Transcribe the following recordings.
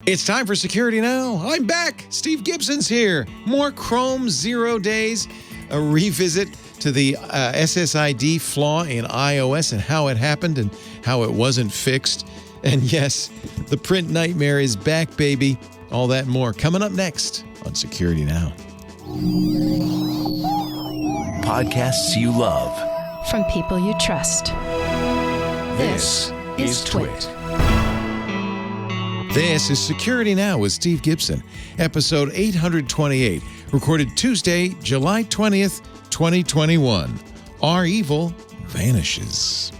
It's time for Security Now. I'm back. Steve Gibson's here. More Chrome 0 days, a revisit to the SSID flaw in iOS and how it happened and how it wasn't fixed. And yes, the PrintNightmare is back, baby. All that and more coming up next on Security Now. Podcasts you love. From people you trust. This is TWiT. This is Security Now with Steve Gibson, episode 828, recorded Tuesday, July 20th, 2021. REvil Vanishes.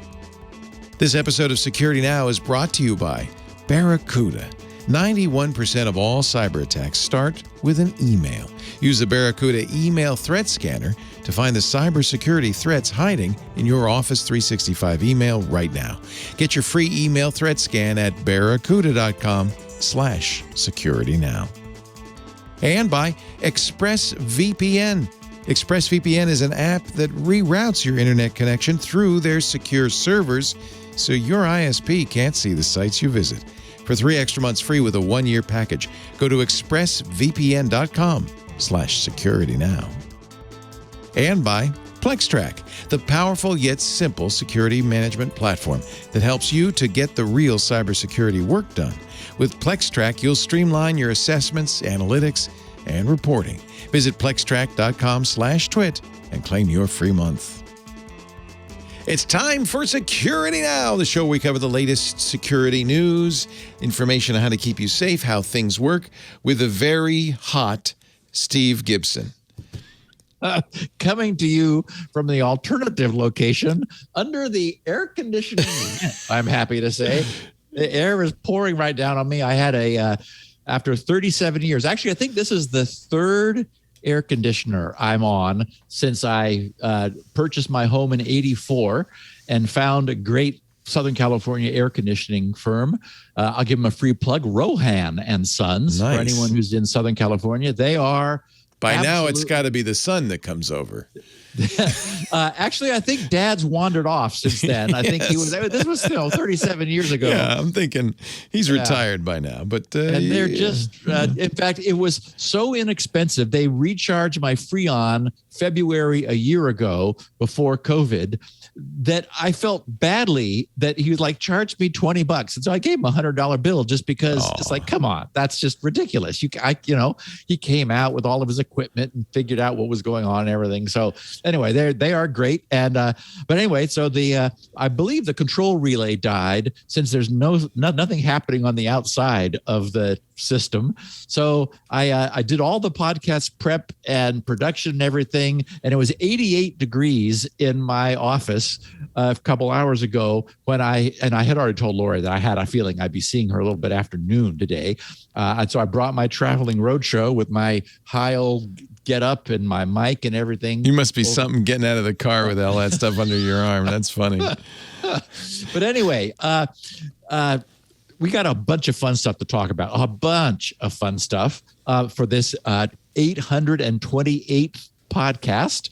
This episode of Security Now is brought to you by Barracuda. 91% of all cyber attacks start with an email. Use the Barracuda email threat scanner to find the cybersecurity threats hiding in your Office 365 email right now. Get your free email threat scan at barracuda.com/securitynow. And by ExpressVPN. ExpressVPN is an app that reroutes your internet connection through their secure servers so your ISP can't see the sites you visit. For 3 extra months free with a 1-year package, go to expressvpn.com/securitynow. And by PlexTrack, the powerful yet simple security management platform that helps you to get the real cybersecurity work done. With PlexTrack, you'll streamline your assessments, analytics, and reporting. Visit plextrack.com/twit and claim your free month. It's time for Security Now, the show where we cover the latest security news, information on how to keep you safe, how things work, with a very hot Steve Gibson. Coming to you from the alternative location under the air conditioning unit, I'm happy to say. The air is pouring right down on me. I had after 37 years, actually, I think this is the third air conditioner I'm on since I purchased my home in '84 and found a great Southern California air conditioning firm. I'll give them a free plug, Rohan and Sons. Nice. For anyone who's in Southern California. They are now it's got to be the sun that comes over. Actually, I think Dad's wandered off since then. I think he was. This was 37 years ago. Yeah, I'm thinking he's retired by now. But and they're just. In fact, it was so inexpensive. They recharged my Freon February a year ago before COVID that I felt badly that he was like charged me $20, and so I gave him $100 bill just because it's like, come on, that's just ridiculous. He came out with all of his equipment and figured out what was going on and everything. So anyway, they are great. And but anyway, so I believe the control relay died since there's nothing happening on the outside of the system. So I did all the podcast prep and production and everything, and it was 88 degrees in my office a couple hours ago when I had already told Lori that I had a feeling I'd be seeing her a little bit after noon today. And so I brought my traveling roadshow with my high old get up and my mic and everything. You must be something getting out of the car with all that stuff under your arm. That's funny. But anyway, we got a bunch of fun stuff to talk about, a bunch of fun stuff for this 828th podcast.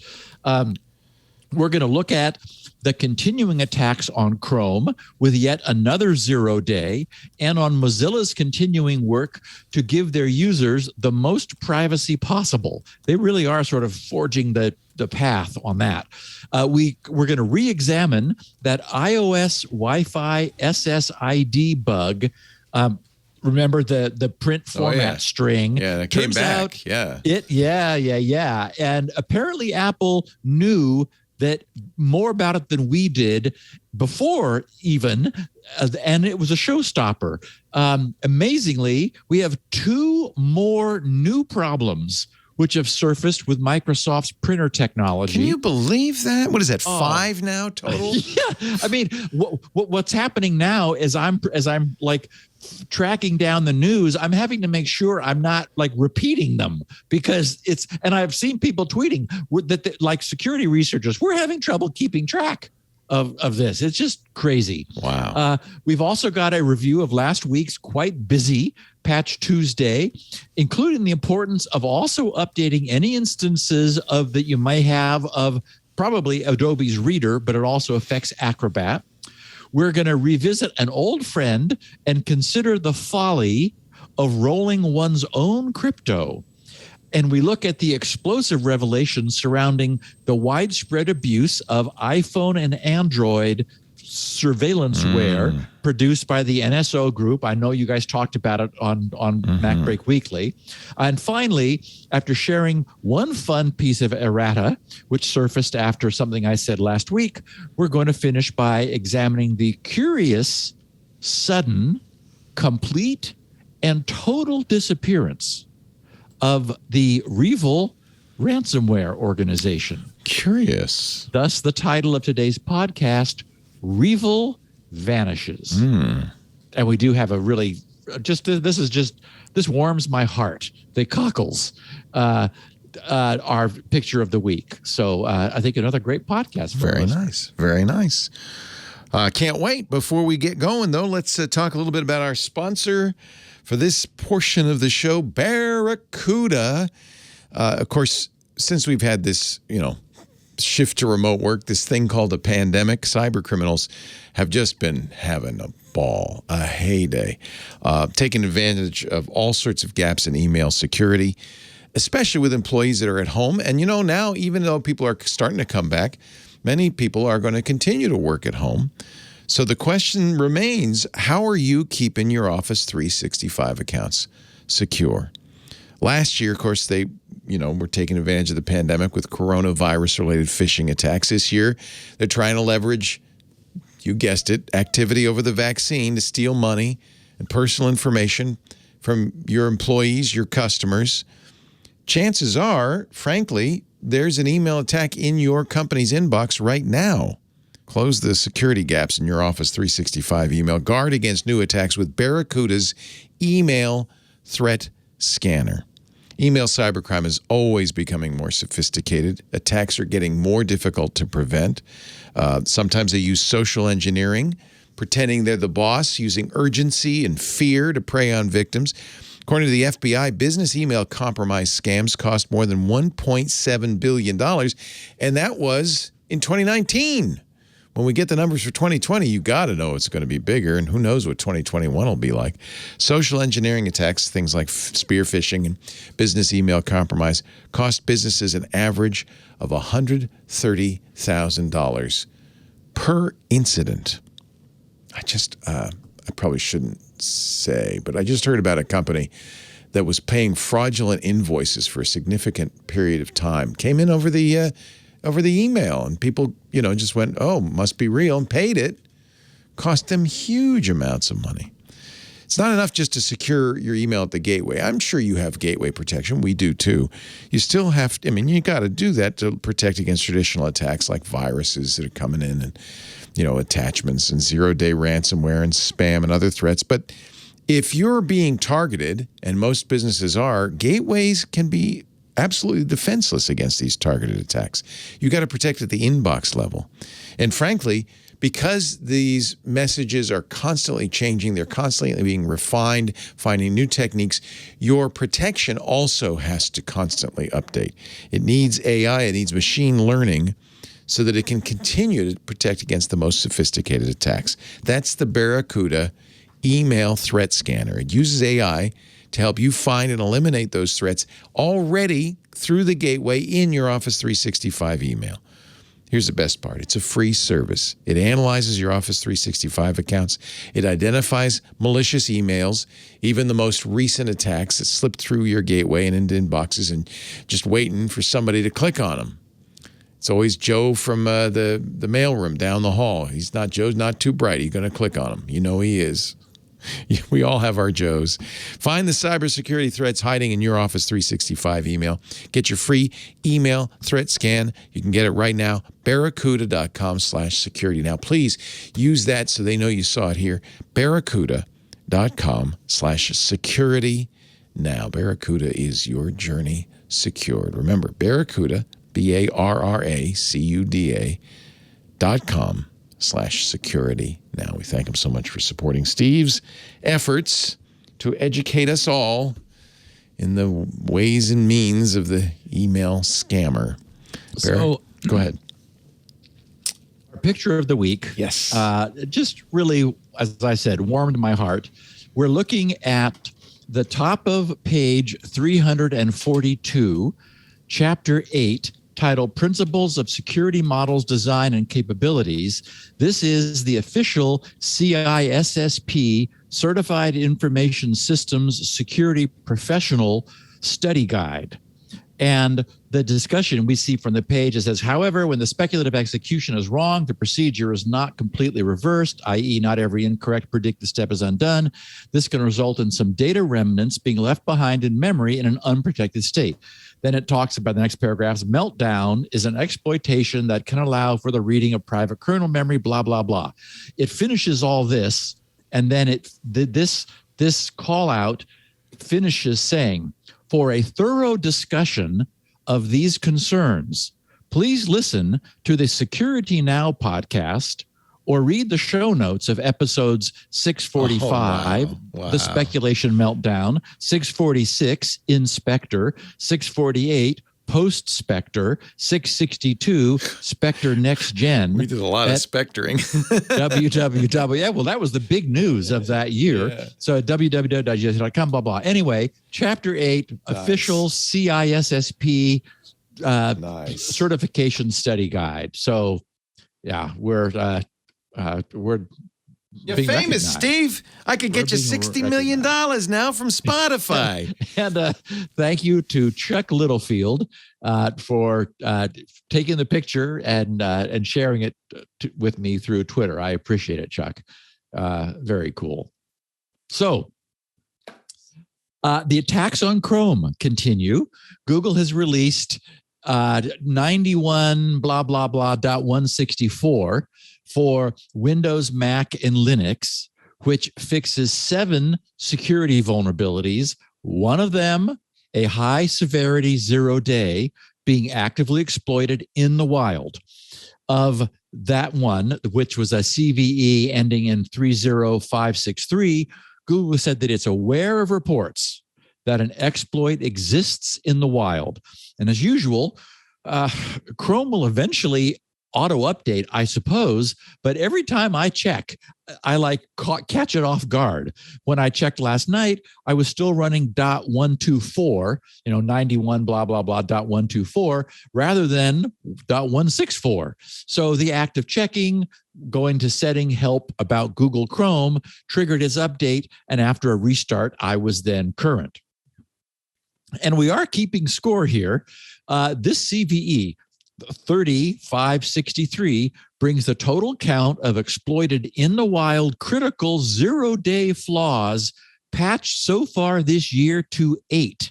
We're going to look at the continuing attacks on Chrome with yet another 0 day, and on Mozilla's continuing work to give their users the most privacy possible. They really are sort of forging the path on that. We're going to re-examine that iOS Wi-Fi SSID bug. Remember the print format string? Yeah, that came back. Yeah. And apparently Apple knew that more about it than we did before even, and it was a showstopper. Amazingly, we have 2 more new problems which have surfaced with Microsoft's printer technology. Can you believe that? What is that, 5 now total? Yeah, I mean, what's happening now is I'm like tracking down the news, I'm having to make sure I'm not like repeating them because and I've seen people tweeting that like security researchers, we're having trouble keeping track of this. It's just crazy. Wow. We've also got a review of last week's quite busy Patch Tuesday, including the importance of also updating any instances that you may have of probably Adobe's Reader, but it also affects Acrobat. We're going to revisit an old friend and consider the folly of rolling one's own crypto. And we look at the explosive revelations surrounding the widespread abuse of iPhone and Android surveillanceware produced by the NSO Group. I know you guys talked about it on MacBreak Weekly. And finally, after sharing one fun piece of errata, which surfaced after something I said last week, we're going to finish by examining the curious, sudden, complete, and total disappearance of the REvil ransomware organization. Curious. Thus, the title of today's podcast, REvil Vanishes. And we do have a really, this warms my heart. The cockles, our picture of the week. So I think another great podcast. Very nice. Very nice. Can't wait. Before we get going, though, let's talk a little bit about our sponsor for this portion of the show, Barracuda. Of course, since we've had this, shift to remote work, this thing called a pandemic, cyber criminals have just been having a ball, a heyday, taking advantage of all sorts of gaps in email security, especially with employees that are at home. And, now, even though people are starting to come back, many people are going to continue to work at home. So the question remains, how are you keeping your Office 365 accounts secure? Last year, of course, they, were taking advantage of the pandemic with coronavirus-related phishing attacks. This year, they're trying to leverage, you guessed it, activity over the vaccine to steal money and personal information from your employees, your customers. Chances are, frankly, there's an email attack in your company's inbox right now. Close the security gaps in your Office 365 email. Guard against new attacks with Barracuda's email threat scanner. Email cybercrime is always becoming more sophisticated. Attacks are getting more difficult to prevent. Sometimes they use social engineering, pretending they're the boss, using urgency and fear to prey on victims. According to the FBI, business email compromise scams cost more than $1.7 billion, and that was in 2019. When we get the numbers for 2020, you got to know it's going to be bigger, and who knows what 2021 will be like. Social engineering attacks, things like spear phishing and business email compromise, cost businesses an average of $130,000 per incident. I probably shouldn't say, but I just heard about a company that was paying fraudulent invoices for a significant period of time. Came in over the email, and people, just went, oh, must be real, and paid it. Cost them huge amounts of money. It's not enough just to secure your email at the gateway. I'm sure you have gateway protection. We do too. You still have to, you got to do that to protect against traditional attacks like viruses that are coming in and, attachments and zero-day ransomware and spam and other threats. But if you're being targeted, and most businesses are, gateways can be absolutely defenseless against these targeted attacks. You got to protect at the inbox level. And frankly, because these messages are constantly changing, they're constantly being refined, finding new techniques, your protection also has to constantly update. It needs AI, it needs machine learning so that it can continue to protect against the most sophisticated attacks. That's the Barracuda email threat scanner. It uses AI to help you find and eliminate those threats already through the gateway in your Office 365 email. Here's the best part. It's a free service. It analyzes your Office 365 accounts. It identifies malicious emails, even the most recent attacks that slipped through your gateway and into inboxes and just waiting for somebody to click on them. It's always Joe from the mailroom down the hall. Joe's not too bright. You're going to click on him. He is. We all have our Joes. Find the cybersecurity threats hiding in your Office 365 email. Get your free email threat scan. You can get it right now. Barracuda.com/security. Now, please use that so they know you saw it here. Barracuda.com/security. Now, Barracuda is your journey secured. Remember, Barracuda, BARRACUDA.com/security. Now, we thank him so much for supporting Steve's efforts to educate us all in the ways and means of the email scammer. So, go ahead. Our picture of the week, yes, just really, as I said, warmed my heart. We're looking at the top of page 342, chapter 8, titled Principles of Security Models Design and Capabilities. This is the official CISSP Certified Information Systems Security Professional Study Guide. And the discussion we see from the page, it says, however, when the speculative execution is wrong, the procedure is not completely reversed, i.e. not every incorrect predicted step is undone. This can result in some data remnants being left behind in memory in an unprotected state. Then it talks about the next paragraphs. Meltdown is an exploitation that can allow for the reading of private kernel memory, blah, blah, blah. It finishes all this, and then this call out finishes saying, for a thorough discussion of these concerns, please listen to the Security Now podcast or read the show notes of episodes 645, Wow. The Speculation Meltdown, 646, Inspector, 648, Post Spectre, 662, Spectre Next Gen. We did a lot of spectering. www. Yeah, well, that was the big news of that year. Yeah. So www.gsc.com, blah, blah. Anyway, Chapter 8, Nice. official CISSP Nice. certification study guide. So, yeah, we're You're being famous, recognized. Steve. I could get you We're being $60 million now from Spotify. And thank you to Chuck Littlefield for taking the picture and sharing it with me through Twitter. I appreciate it, Chuck. Very cool. So the attacks on Chrome continue. Google has released 91 blah, blah, blah .164 for Windows, Mac, and Linux, which fixes 7 security vulnerabilities. One of them, a high severity 0-day, being actively exploited in the wild. Of that one, which was a CVE ending in 30563, Google said that it's aware of reports that an exploit exists in the wild. And as usual, Chrome will eventually auto-update, I suppose, but every time I check, I catch it off guard. When I checked last night, I was still running .124, 91 blah, blah, blah, .124, rather than .164. So the act of checking, going to setting help about Google Chrome, triggered its update, and after a restart, I was then current. And we are keeping score here. This CVE, 30563, brings the total count of exploited in the wild critical 0-day flaws patched so far this year to 8.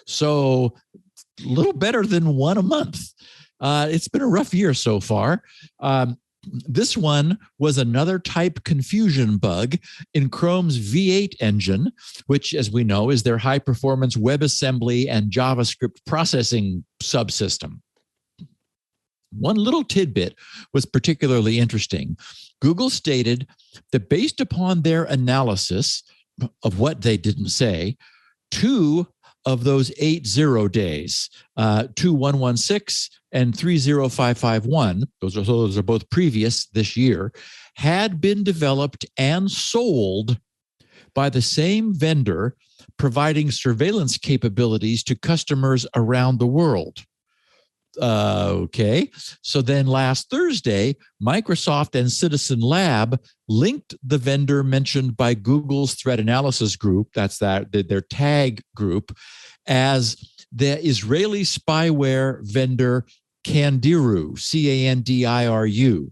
So a little better than 1 a month. It's been a rough year so far. This one was another type confusion bug in Chrome's V8 engine, which, as we know, is their high-performance WebAssembly and JavaScript processing subsystem. One little tidbit was particularly interesting. Google stated that based upon their analysis of what they didn't say, 2 of those 8 0-days, 2116 and 30551, those are both previous this year, had been developed and sold by the same vendor providing surveillance capabilities to customers around the world. Okay. So then last Thursday, Microsoft and Citizen Lab linked the vendor mentioned by Google's threat analysis group, that's their TAG group, as the Israeli spyware vendor Candiru, Candiru.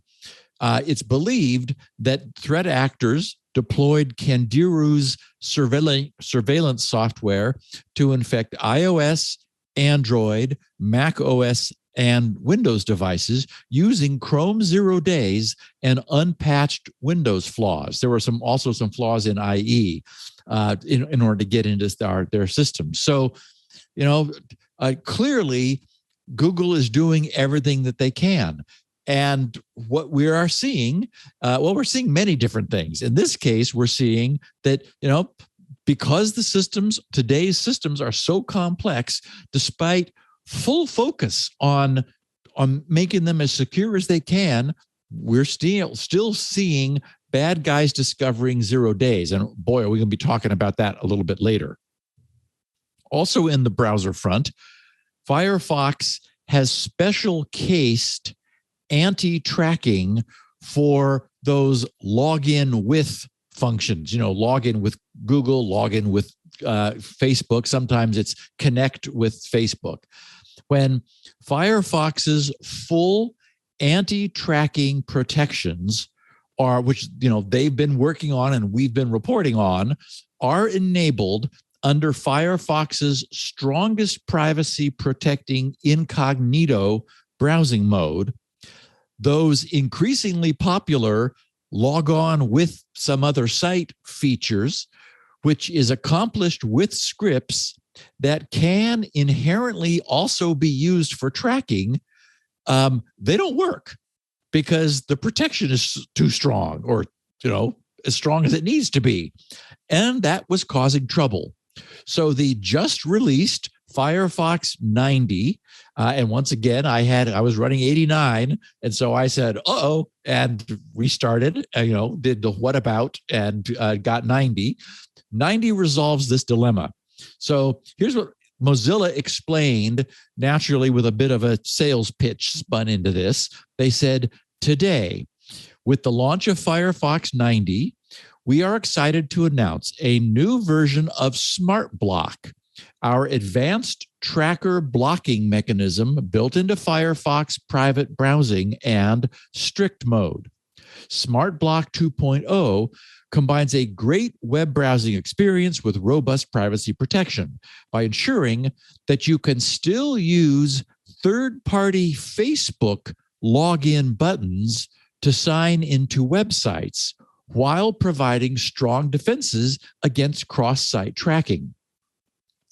It's believed that threat actors deployed Candiru's surveillance software to infect iOS, Android, Mac OS, and Windows devices using Chrome 0-days and unpatched Windows flaws. There were also some flaws in IE in order to get into their system. So, clearly Google is doing everything that they can. And what we are seeing, we're seeing many different things. In this case, we're seeing that, because today's systems are so complex, despite full focus on making them as secure as they can, we're still seeing bad guys discovering 0-days. And boy, are we going to be talking about that a little bit later. Also in the browser front, Firefox has special cased anti-tracking for those login with functions, login with Google, login with Facebook. Sometimes it's connect with Facebook. When Firefox's full anti-tracking protections are, which they've been working on and we've been reporting on, are enabled under Firefox's strongest privacy protecting incognito browsing mode, those increasingly popular log on with some other site features, which is accomplished with scripts that can inherently also be used for tracking, they don't work because the protection is too strong, or as strong as it needs to be. And that was causing trouble. So the just released Firefox 90, and once again, I was running 89, and so I said, uh-oh, and restarted, did the what about, and got 90. 90 resolves this dilemma. So here's what Mozilla explained, naturally with a bit of a sales pitch spun into this. They said, today, with the launch of Firefox 90, we are excited to announce a new version of Smart Block, our advanced tracker blocking mechanism built into Firefox private browsing and strict mode. Smart Block 2.0 combines a great web browsing experience with robust privacy protection by ensuring that you can still use third-party Facebook login buttons to sign into websites while providing strong defenses against cross-site tracking.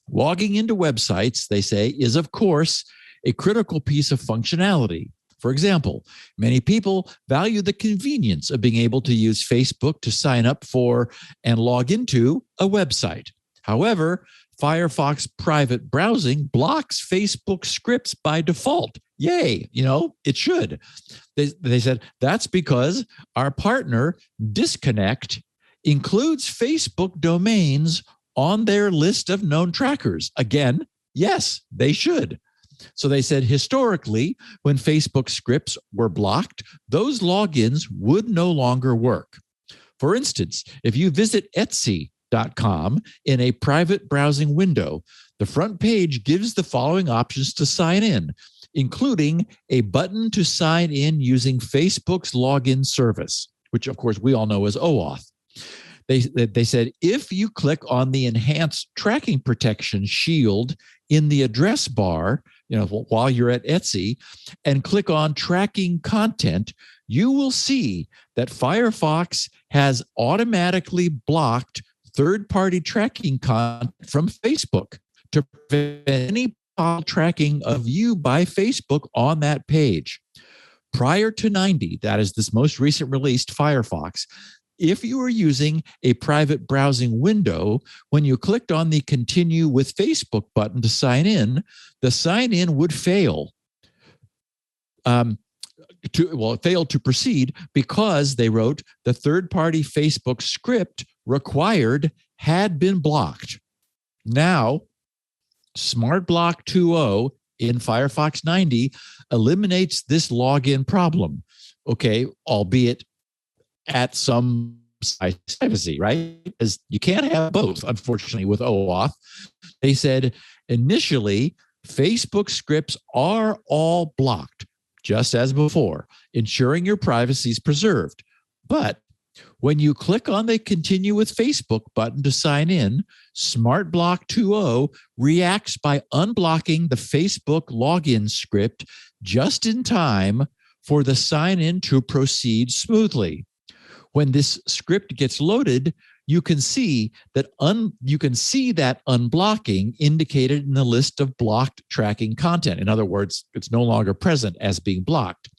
Logging into websites, they say, is, of course, a critical piece of functionality. For example, many people value the convenience of being able to use Facebook to sign up for and log into a website. However, Firefox private browsing blocks Facebook scripts by default. Yay, it should. They said that's because our partner, Disconnect, includes Facebook domains on their list of known trackers. Again, yes, they should. So they said historically, when Facebook scripts were blocked, those logins would no longer work. For instance, if you visit Etsy.com in a private browsing window, the front page gives the following options to sign in, including a button to sign in using Facebook's login service, which of course we all know as OAuth. They said, if you click on the enhanced tracking protection shield in the address bar, while you're at Etsy, and click on tracking content, you will see that Firefox has automatically blocked third-party tracking content from Facebook to prevent any tracking of you by Facebook on that page. Prior to 90, that is this most recent released Firefox, if you were using a private browsing window, when you clicked on the Continue with Facebook button to sign in, the sign-in would fail. It failed to proceed because, they wrote, the third-party Facebook script required had been blocked. Now, Smart Block 2.0 in Firefox 90 eliminates this login problem, albeit at some privacy, right? Because you can't have both, unfortunately, with OAuth. They said initially, Facebook scripts are all blocked, just as before, ensuring your privacy is preserved. But when you click on the Continue with Facebook button to sign in, Smart Block 2.0 reacts by unblocking the Facebook login script just in time for the sign-in to proceed smoothly. When this script gets loaded, you can see that unblocking indicated in the list of blocked tracking content. In other words, it's no longer present as being blocked.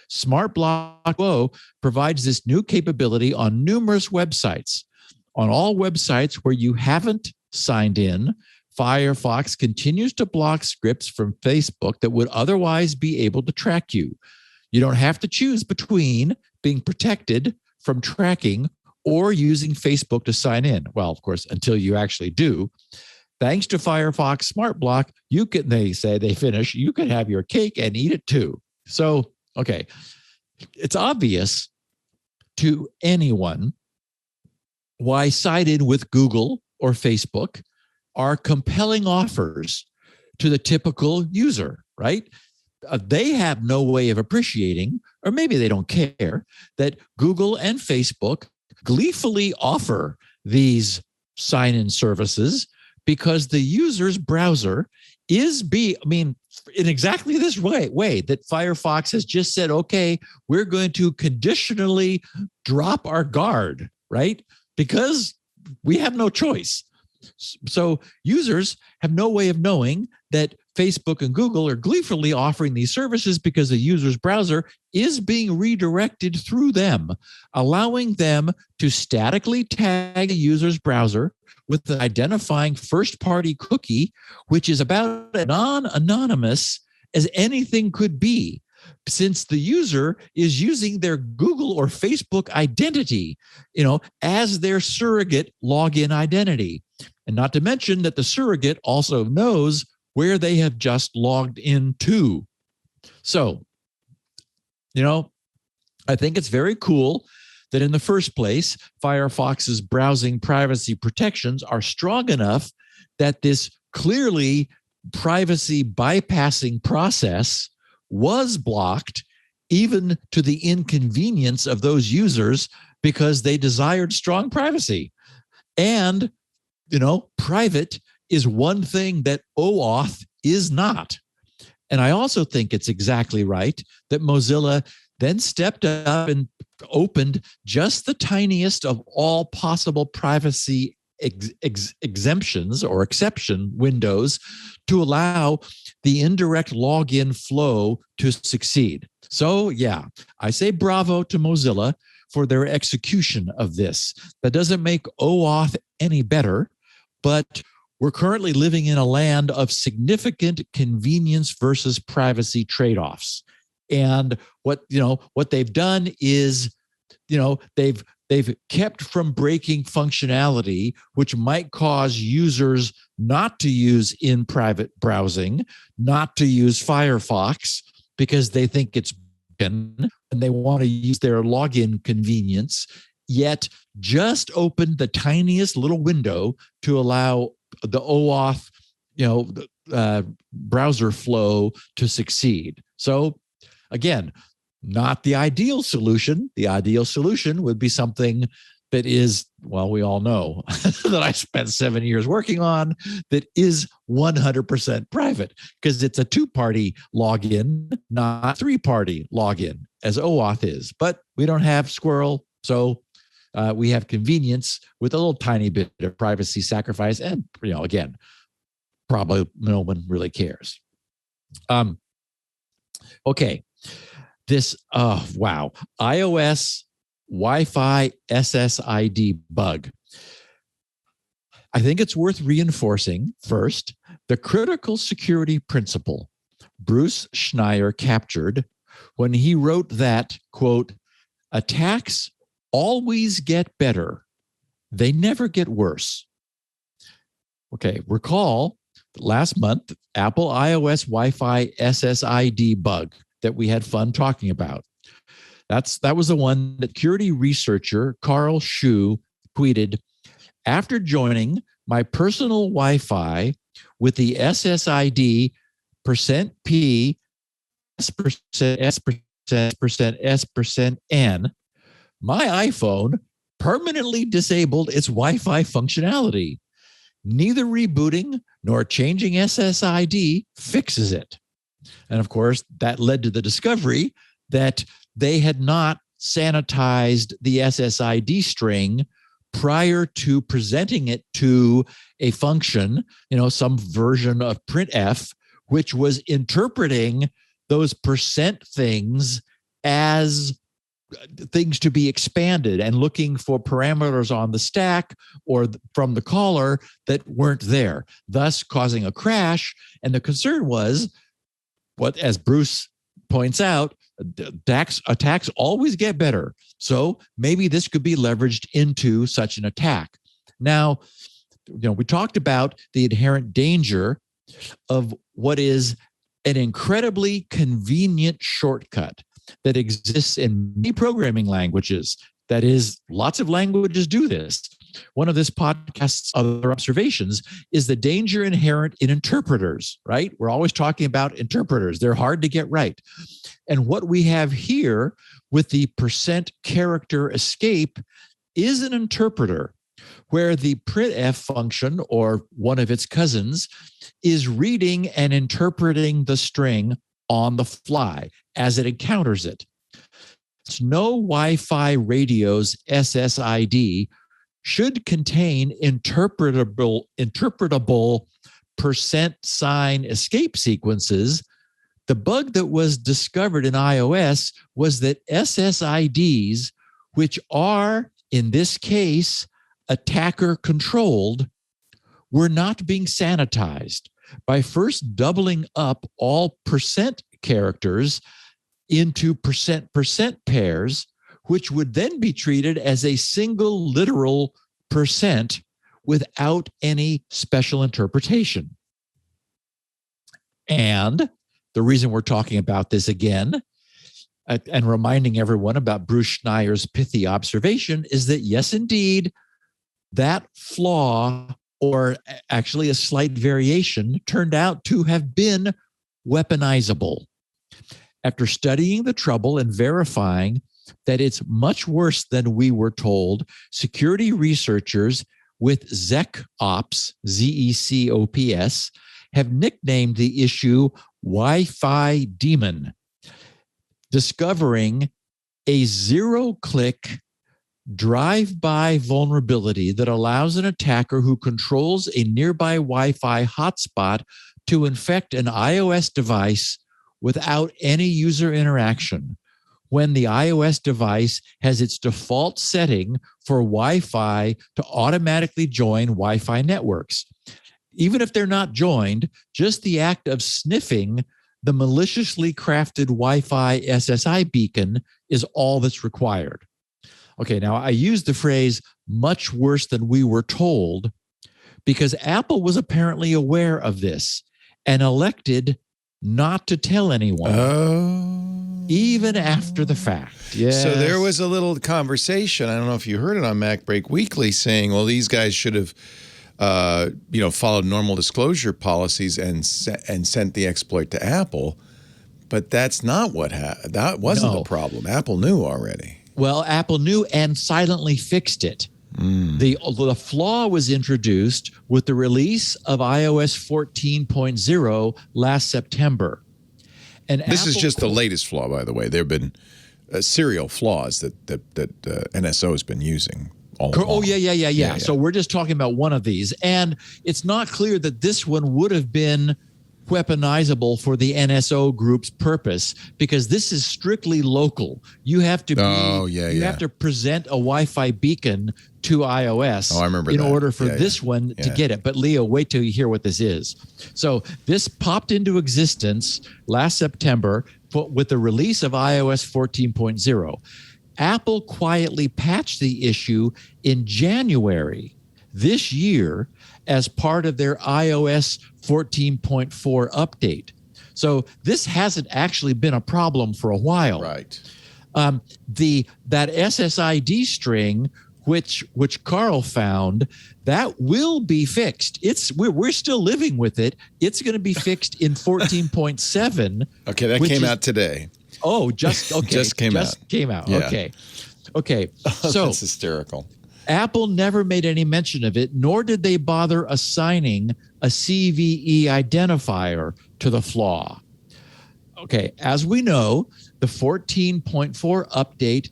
Smart Block 2.0 provides this new capability on numerous websites. On all websites where you haven't signed in, Firefox continues to block scripts from Facebook that would otherwise be able to track you. You don't have to choose between being protected from tracking or using Facebook to sign in. Well, of course, until you actually do. thanks to Firefox Smart Block, you can have your cake and eat it too. So, okay, it's obvious to anyone why sign-in with Google or Facebook are compelling offers to the typical user, right? They have no way of appreciating, or maybe they don't care, that Google and Facebook gleefully offer these sign-in services because the user's browser is in exactly this way that Firefox has just said, okay, we're going to conditionally drop our guard, right? Because we have no choice. So users have no way of knowing that Facebook and Google are gleefully offering these services because the user's browser is being redirected through them, allowing them to statically tag a user's browser with an identifying first-party cookie, which is about as non-anonymous as anything could be, since the user is using their Google or Facebook identity, as their surrogate login identity. And not to mention that the surrogate also knows where they have just logged into. So, I think it's very cool that in the first place, Firefox's browsing privacy protections are strong enough that this clearly privacy bypassing process was blocked, even to the inconvenience of those users because they desired strong privacy. And, private is one thing that OAuth is not. And I also think it's exactly right that Mozilla then stepped up and opened just the tiniest of all possible privacy exemptions or exception windows to allow the indirect login flow to succeed. So yeah, I say bravo to Mozilla for their execution of this. That doesn't make OAuth any better, but we're currently living in a land of significant convenience versus privacy trade-offs. And what they've done is, they've kept from breaking functionality, which might cause users not to use in private browsing, not to use Firefox because they think it's broken and they want to use their login convenience, yet just open the tiniest little window to allow the OAuth, browser flow to succeed. So again, not the ideal solution. The ideal solution would be something that is, well, we all know that I spent 7 years working on, that is 100% private because it's a two-party login, not three-party login as OAuth is. But we don't have Squirrel, so we have convenience with a little tiny bit of privacy sacrifice. And, again, probably no one really cares. Okay. This, iOS Wi-Fi SSID bug. I think it's worth reinforcing first the critical security principle Bruce Schneier captured when he wrote that, quote, attacks always get better. They never get worse. Okay, recall last month, Apple iOS Wi-Fi SSID bug that we had fun talking about. That was the one that security researcher Carl Shu tweeted, after joining my personal Wi-Fi with the SSID %P %S%S%N, my iPhone permanently disabled its Wi-Fi functionality. Neither rebooting nor changing SSID fixes it. And of course, that led to the discovery that they had not sanitized the SSID string prior to presenting it to a function, some version of printf, which was interpreting those percent things as things to be expanded and looking for parameters on the stack or from the caller that weren't there, thus causing a crash. And the concern was, as Bruce points out, attacks always get better. So maybe this could be leveraged into such an attack. Now, we talked about the inherent danger of what is an incredibly convenient shortcut that exists in many programming languages. That is, lots of languages do this. One of this podcast's other observations is the danger inherent in interpreters, right? We're always talking about interpreters. They're hard to get right. And what we have here with the percent character escape is an interpreter where the printf function, or one of its cousins, is reading and interpreting the string on the fly as it encounters it. No Wi-Fi radio's SSID should contain interpretable percent sign escape sequences. The bug that was discovered in iOS was that SSIDs, which are, in this case, attacker controlled, were not being sanitized by first doubling up all percent characters into percent pairs, which would then be treated as a single literal percent without any special interpretation. And the reason we're talking about this again and reminding everyone about Bruce Schneier's pithy observation is that, yes, indeed, that flaw, or actually a slight variation, turned out to have been weaponizable. After studying the trouble and verifying that it's much worse than we were told, security researchers with ZecOps, ZECOPS, have nicknamed the issue Wi-Fi Demon, discovering a zero-click drive-by vulnerability that allows an attacker who controls a nearby Wi-Fi hotspot to infect an iOS device without any user interaction, when the iOS device has its default setting for Wi-Fi to automatically join Wi-Fi networks. Even if they're not joined, just the act of sniffing the maliciously crafted Wi-Fi SSI beacon is all that's required. Okay, now I use the phrase much worse than we were told because Apple was apparently aware of this and elected not to tell anyone, even after the fact. Yes. So there was a little conversation, I don't know if you heard it on MacBreak Weekly, saying, well, these guys should have followed normal disclosure policies and sent the exploit to Apple. But that's not what happened. That wasn't the problem. Apple knew already. Well, Apple knew and silently fixed it. The flaw was introduced with the release of iOS 14.0 last September. And this Apple is just the latest flaw, by the way. There have been serial flaws that NSO has been using all along. Oh, yeah. So we're just talking about one of these. And it's not clear that this one would have been weaponizable for the NSO group's purpose because this is strictly local. You have to have to present a Wi-Fi beacon to iOS in order for this one to get it. But Leo, wait till you hear what this is. So this popped into existence last September with the release of iOS 14.0. Apple quietly patched the issue in January this year as part of their iOS 14.4 update. So this hasn't actually been a problem for a while. Right. That SSID string, which Carl found, that will be fixed. We're still living with it. It's going to be fixed in 14.7. Okay, that came out today. Oh, just came out. Yeah. Okay. So that's hysterical. Apple never made any mention of it, nor did they bother assigning a CVE identifier to the flaw. Okay, as we know, the 14.4 update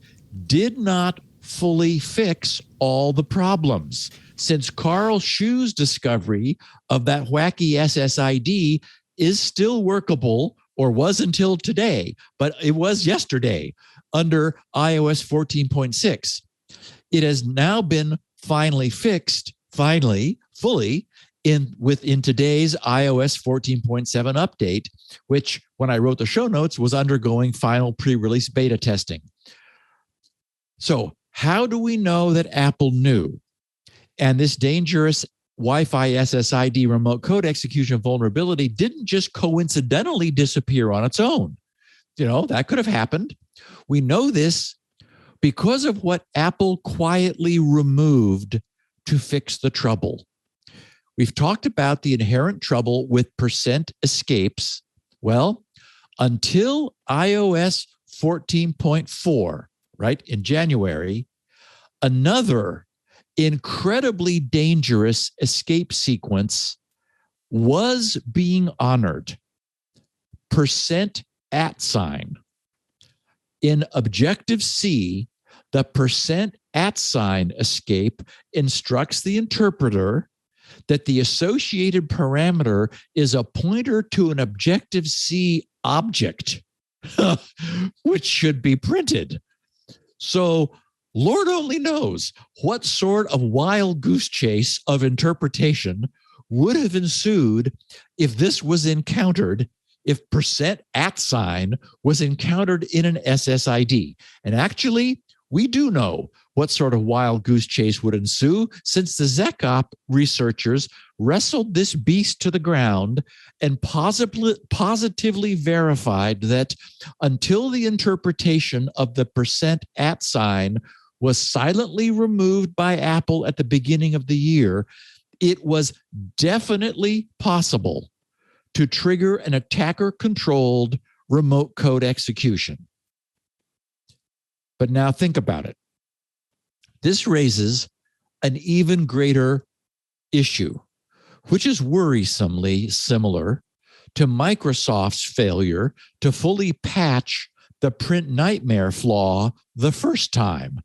did not fully fix all the problems, since Carl Shu's discovery of that wacky SSID is still workable, or was until today, but it was yesterday under iOS 14.6. It has now been finally fixed, fully in today's iOS 14.7 update, which, when I wrote the show notes, was undergoing final pre-release beta testing. So how do we know that Apple knew? And this dangerous Wi-Fi SSID remote code execution vulnerability didn't just coincidentally disappear on its own. That could have happened. We know this because of what Apple quietly removed to fix the trouble. We've talked about the inherent trouble with percent escapes. Well, until iOS 14.4, right, in January, another incredibly dangerous escape sequence was being honored. %@. In Objective-C, the %@ escape instructs the interpreter that the associated parameter is a pointer to an Objective-C object, which should be printed. So Lord only knows what sort of wild goose chase of interpretation would have ensued if this was encountered, if %@ was encountered in an SSID. And actually, we do know what sort of wild goose chase would ensue, since the ZecOp researchers wrestled this beast to the ground and positively verified that until the interpretation of the %@ was silently removed by Apple at the beginning of the year, it was definitely possible to trigger an attacker-controlled remote code execution. But now think about it. This raises an even greater issue, which is worrisomely similar to Microsoft's failure to fully patch the PrintNightmare flaw the first time,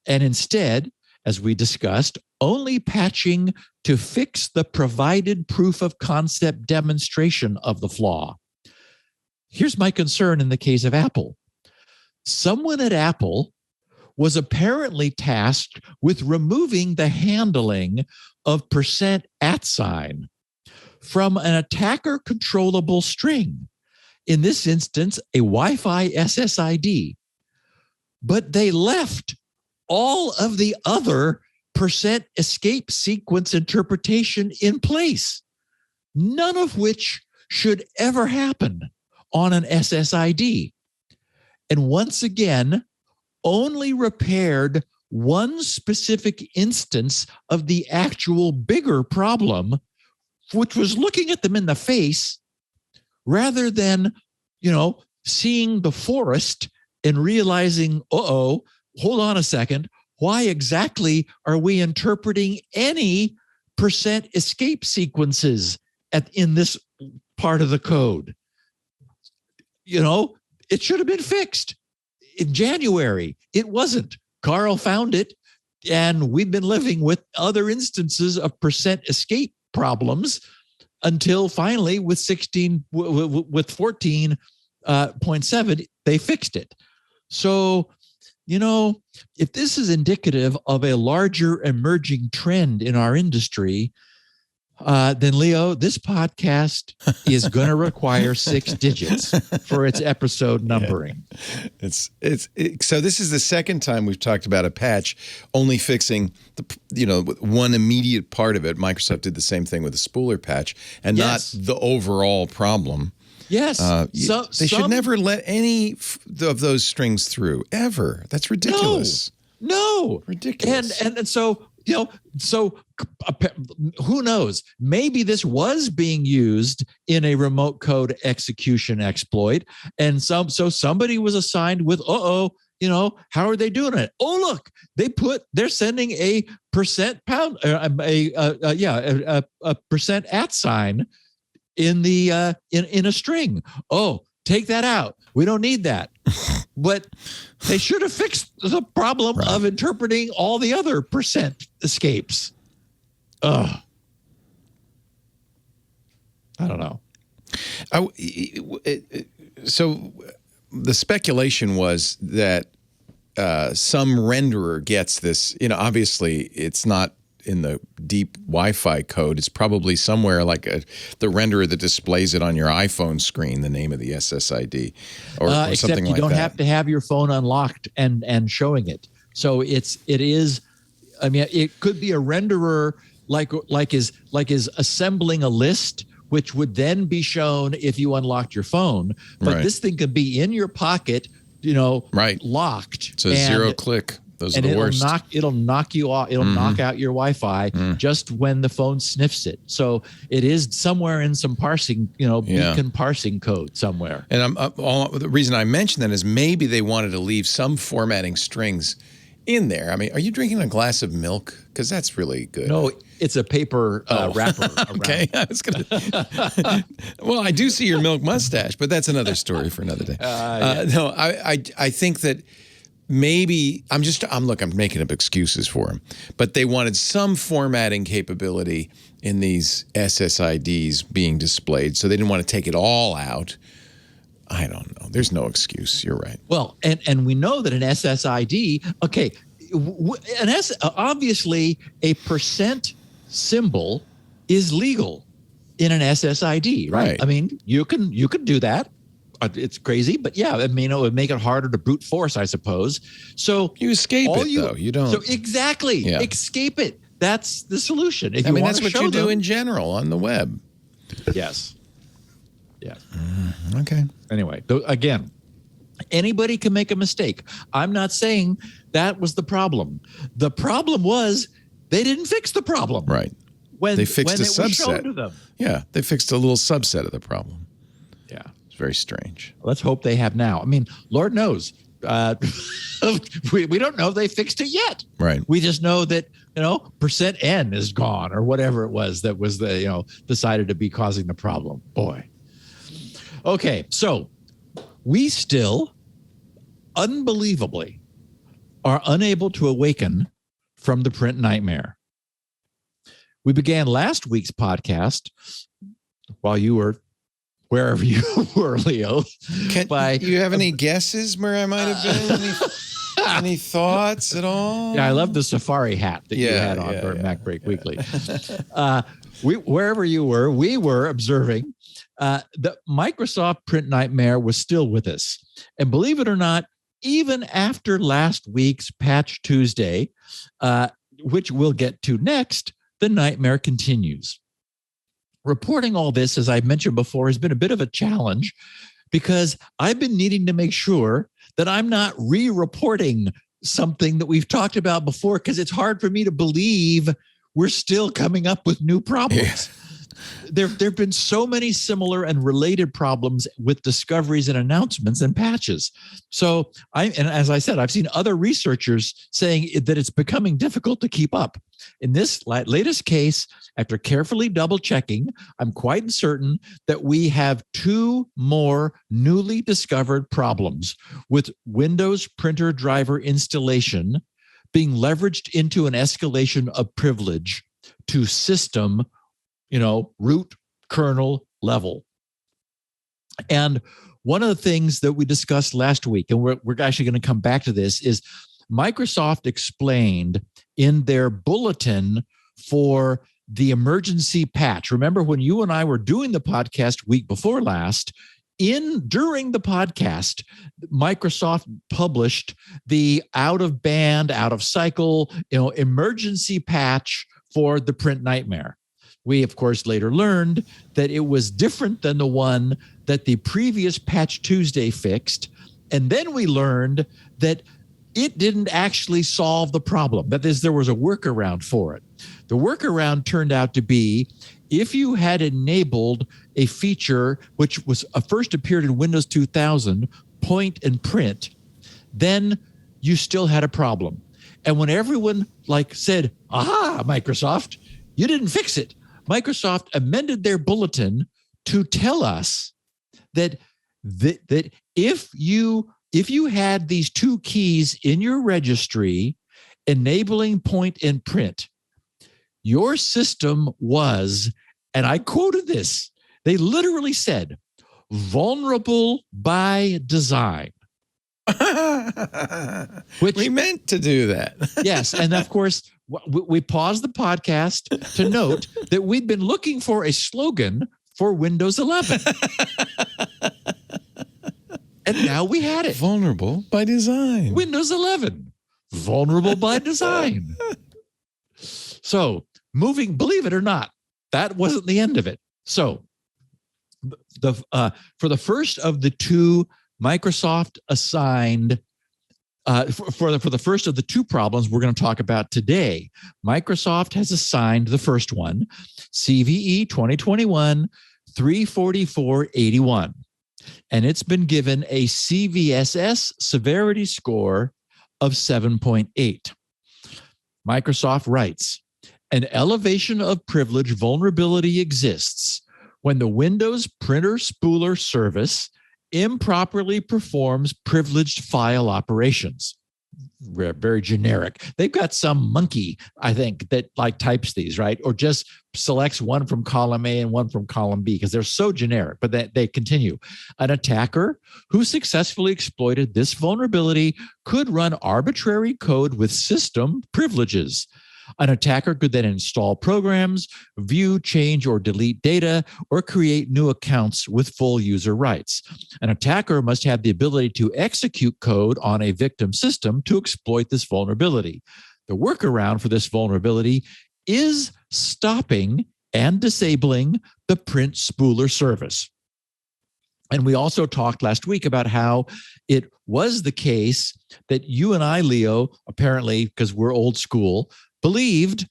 and instead, as we discussed, only patching to fix the provided proof of concept demonstration of the flaw. Here's my concern in the case of Apple. Someone at Apple was apparently tasked with removing the handling of %@ from an attacker controllable string, in this instance, a Wi-Fi SSID. But they left all of the other %escape sequence interpretation in place, none of which should ever happen on an SSID. And once again, only repaired one specific instance of the actual bigger problem, which was looking at them in the face rather than, seeing the forest and realizing, hold on a second, why exactly are we interpreting any %escape sequences in this part of the code? It should have been fixed in January. It wasn't. Carl found it, and we've been living with other instances of %escape problems until finally with 14.7, they fixed it. So, if this is indicative of a larger emerging trend in our industry, then Leo, this podcast is going to require 6 digits for its episode numbering. Yeah. So this is the second time we've talked about a patch only fixing one immediate part of it. Microsoft did the same thing with the spooler patch, and not the overall problem. Yes. They should never let any of those strings through, ever. That's ridiculous. No. Ridiculous. And so, who knows? Maybe this was being used in a remote code execution exploit. And so somebody was assigned with, how are they doing it? Oh, look, they're sending a %, a %@ in the in a string. Oh, take that out. We don't need that. But they should have fixed the problem of interpreting all the other % escapes. I don't know. So the speculation was that some renderer gets this. Obviously it's not in the deep Wi-Fi code. It's probably somewhere like the renderer that displays it on your iPhone screen, the name of the SSID, or something like that. Except you don't have to have your phone unlocked and showing it. So it is. I mean, it could be a renderer like is assembling a list, which would then be shown if you unlocked your phone. But Right. this thing could be in your pocket, Right. locked. It's a zero click. Those are the worst. It'll knock you off. It'll knock out your Wi-Fi just when the phone sniffs it. So it is somewhere in some parsing, beacon parsing code somewhere. And the reason I mention that is maybe they wanted to leave some formatting strings in there. I mean, are you drinking a glass of milk? Because that's really good. No, it's a paper wrapper. Okay, I was gonna. Well, I do see your milk mustache, but that's another story for another day. No, I think that maybe I'm making up excuses for them, but they wanted some formatting capability in these SSIDs being displayed, so they didn't want to take it all out. I don't know. There's no excuse. You're right. Well, and we know that an SSID, okay, obviously a percent symbol is legal in an SSID, right? I mean, you can do that. It's crazy, but yeah, I mean, it would make it harder to brute force, I suppose. So you escape it, though. You don't. So exactly, escape it. That's the solution. If that's what you do in general on the web. Yes. Yeah. Okay. Anyway, again, anybody can make a mistake. I'm not saying that was the problem. The problem was they didn't fix the problem. Right. When they fixed a it was shown subset. to them. Yeah, they fixed a little subset of the problem. Yeah. It's very strange. Let's hope they have now. I mean, Lord knows. We don't know if they fixed it yet. Right. We just know that, %N is gone or whatever it was that was decided to be causing the problem. Boy. Okay, so we still, unbelievably, are unable to awaken from the print nightmare. We began last week's podcast while you were wherever you were, Leo. Do you have any guesses where I might have been? Any thoughts at all? Yeah, I love the safari hat that you had on for MacBreak Weekly. Wherever you were, we were observing the Microsoft PrintNightmare was still with us. And believe it or not, even after last week's Patch Tuesday, which we'll get to next, the nightmare continues. Reporting all this, as I mentioned before, has been a bit of a challenge because I've been needing to make sure that I'm not re-reporting something that we've talked about before because it's hard for me to believe we're still coming up with new problems. Yeah. There've been so many similar and related problems with discoveries and announcements and patches. So and as I said, I've seen other researchers saying that it's becoming difficult to keep up. In this latest case, after carefully double checking, I'm quite certain that we have 2 more newly discovered problems with Windows printer driver installation being leveraged into an escalation of privilege to system root kernel level. And one of the things that we discussed last week, and we're actually going to come back to this, is Microsoft explained in their bulletin for the emergency patch. Remember when you and I were doing the podcast week before last, during the podcast, Microsoft published the out of band, out of cycle, emergency patch for the print nightmare. We, of course, later learned that it was different than the one that the previous Patch Tuesday fixed. And then we learned that it didn't actually solve the problem. That is, there was a workaround for it. The workaround turned out to be if you had enabled a feature which was first appeared in Windows 2000, point and print, then you still had a problem. And when everyone said, aha, Microsoft, you didn't fix it, Microsoft amended their bulletin to tell us that if you had these 2 keys in your registry enabling point and print, your system was, and I quoted this, they literally said, vulnerable by design. Which we meant to do that. Yes. And of course, we paused the podcast to note that we'd been looking for a slogan for Windows 11. And now we had it. Vulnerable by design. Windows 11. Vulnerable by design. So believe it or not, that wasn't the end of it. So for the first of the two Microsoft assigned, for the first of the two problems we're going to talk about today, Microsoft has assigned the first one, CVE 2021 34481, and it's been given a CVSS severity score of 7.8. Microsoft writes, an elevation of privilege vulnerability exists when the Windows printer spooler service improperly performs privileged file operations. Very generic. They've got some monkey, I think, that like types these, right? Or just selects one from column A and one from column B because they're so generic, but they continue. An attacker who successfully exploited this vulnerability could run arbitrary code with system privileges. An attacker could then install programs, view, change, or delete data, or create new accounts with full user rights. An attacker must have the ability to execute code on a victim system to exploit this vulnerability. The workaround for this vulnerability is stopping and disabling the print spooler service. And we also talked last week about how it was the case that you and I, Leo, apparently, because we're old school, believed,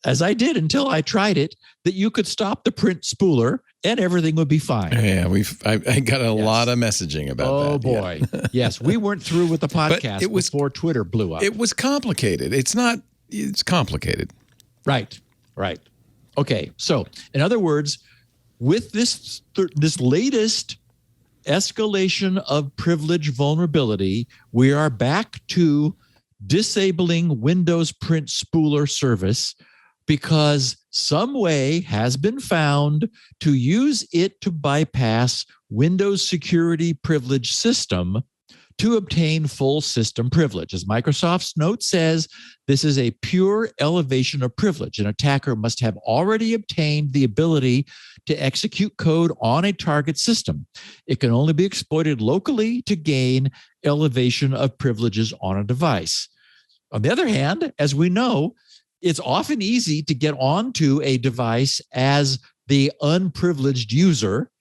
as I did until I tried it, that you could stop the print spooler and everything would be fine. Yeah, I got a lot of messaging about that. Oh, boy. Yeah. Yes, we weren't through with the podcast before Twitter blew up. It was complicated. It's complicated. Right. Okay, so in other words, with this latest escalation of privilege vulnerability, we are back to disabling Windows print spooler service because some way has been found to use it to bypass Windows security privilege system to obtain full system privilege. As Microsoft's note says, this is a pure elevation of privilege. An attacker must have already obtained the ability to execute code on a target system. It can only be exploited locally to gain elevation of privileges on a device. On the other hand, as we know, it's often easy to get onto a device as the unprivileged user,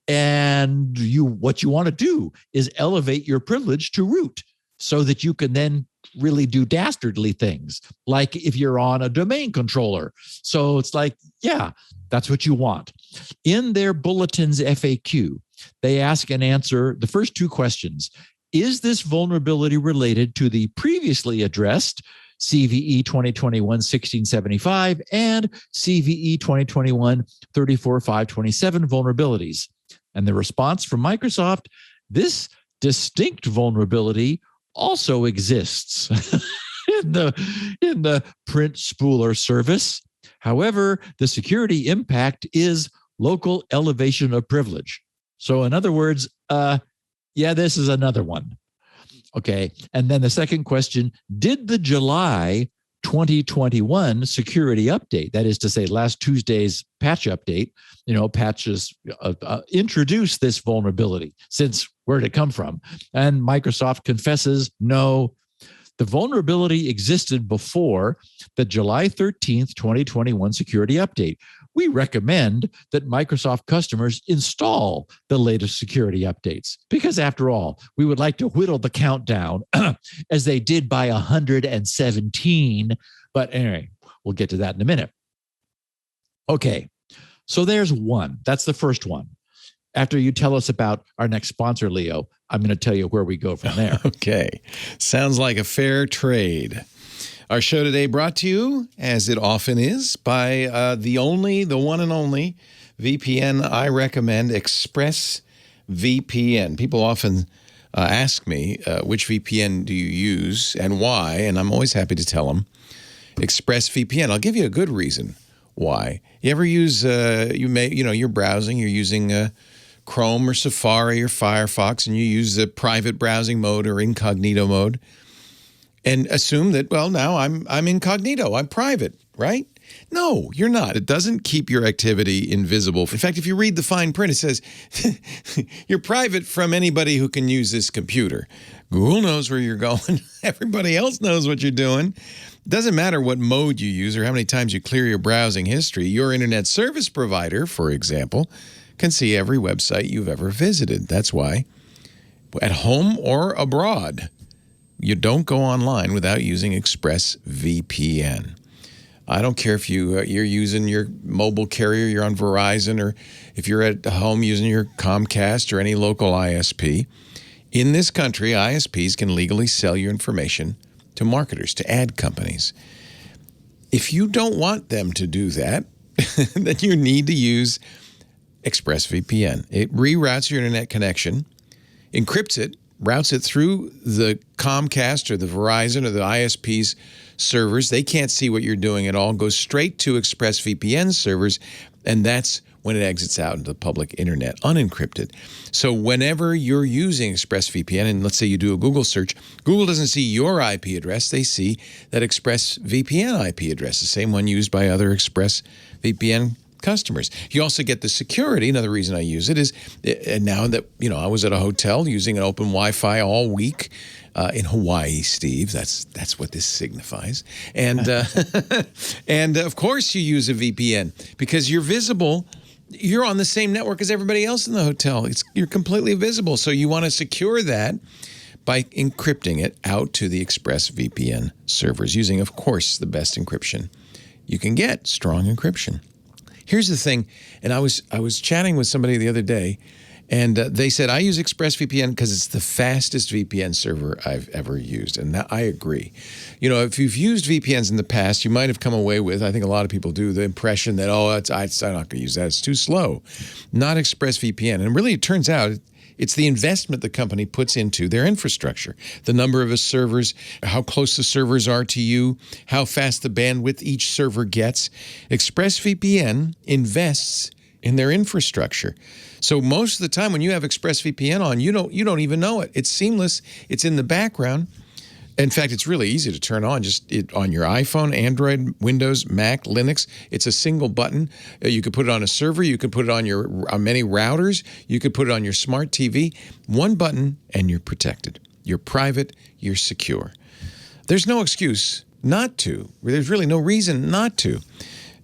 and what you want to do is elevate your privilege to root so that you can then really do dastardly things, like if you're on a domain controller. So it's like, yeah, that's what you want. In their bulletin's FAQ, they ask and answer the first two questions. Is this vulnerability related to the previously addressed CVE 2021-1675 and CVE 2021-34527 vulnerabilities? And the response from Microsoft, this distinct vulnerability also exists in the print spooler service. However, the security impact is local elevation of privilege. So in other words, this is another one. Okay. And then the second question, did the July 2021 security update, that is to say last Tuesday's patch update, patches introduce this vulnerability? Since where did it come from? And Microsoft confesses, no, the vulnerability existed before the July 13th, 2021 security update. We recommend that Microsoft customers install the latest security updates because, after all, we would like to whittle the count down as they did by 117. But anyway, we'll get to that in a minute. Okay, so there's one. That's the first one. After you tell us about our next sponsor, Leo, I'm going to tell you where we go from there. Okay, sounds like a fair trade. Our show today brought to you, as it often is, by the one and only VPN I recommend, ExpressVPN. People often ask me, which VPN do you use and why? And I'm always happy to tell them, ExpressVPN. I'll give you a good reason why. You ever use, you're browsing, you're using Chrome or Safari or Firefox, and you use the private browsing mode or incognito mode, and assume that, well, now I'm incognito, I'm private, right? No, you're not. It doesn't keep your activity invisible. In fact, if you read the fine print, it says you're private from anybody who can use this computer. Google knows where you're going. Everybody else knows what you're doing. Doesn't matter what mode you use or how many times you clear your browsing history, your internet service provider, for example, can see every website you've ever visited. That's why, at home or abroad, you don't go online without using ExpressVPN. I don't care if you're using your mobile carrier, you're on Verizon, or if you're at home using your Comcast or any local ISP. In this country, ISPs can legally sell your information to marketers, to ad companies. If you don't want them to do that, then you need to use ExpressVPN. It reroutes your internet connection, encrypts it, routes it through the Comcast or the Verizon or the ISP's servers. They can't see what you're doing at all. Goes straight to ExpressVPN servers, and that's when it exits out into the public internet, unencrypted. So whenever you're using ExpressVPN, and let's say you do a Google search, Google doesn't see your IP address. They see that ExpressVPN IP address, the same one used by other ExpressVPN customers. You also get the security. Another reason I use it is now that, I was at a hotel using an open Wi-Fi all week in Hawaii, Steve. That's what this signifies. And and of course you use a VPN because you're visible. You're on the same network as everybody else in the hotel. You're completely visible. So you want to secure that by encrypting it out to the ExpressVPN servers using, of course, the best encryption you can get, strong encryption. Here's the thing, and I was chatting with somebody the other day, and they said, I use ExpressVPN because it's the fastest VPN server I've ever used, and I agree. If you've used VPNs in the past, you might have come away with, I think a lot of people do, the impression that, I'm not going to use that, it's too slow. Not ExpressVPN, and really it turns out it's the investment the company puts into their infrastructure, the number of servers, how close the servers are to you, how fast the bandwidth each server gets. ExpressVPN invests in their infrastructure. So most of the time when you have ExpressVPN on, you don't even know it. It's seamless. It's in the background. In fact, it's really easy to turn on. On your iPhone, Android, Windows, Mac, Linux. It's a single button. You could put it on a server. You could put it on many routers. You could put it on your smart TV. One button, and you're protected. You're private. You're secure. There's no excuse not to. There's really no reason not to.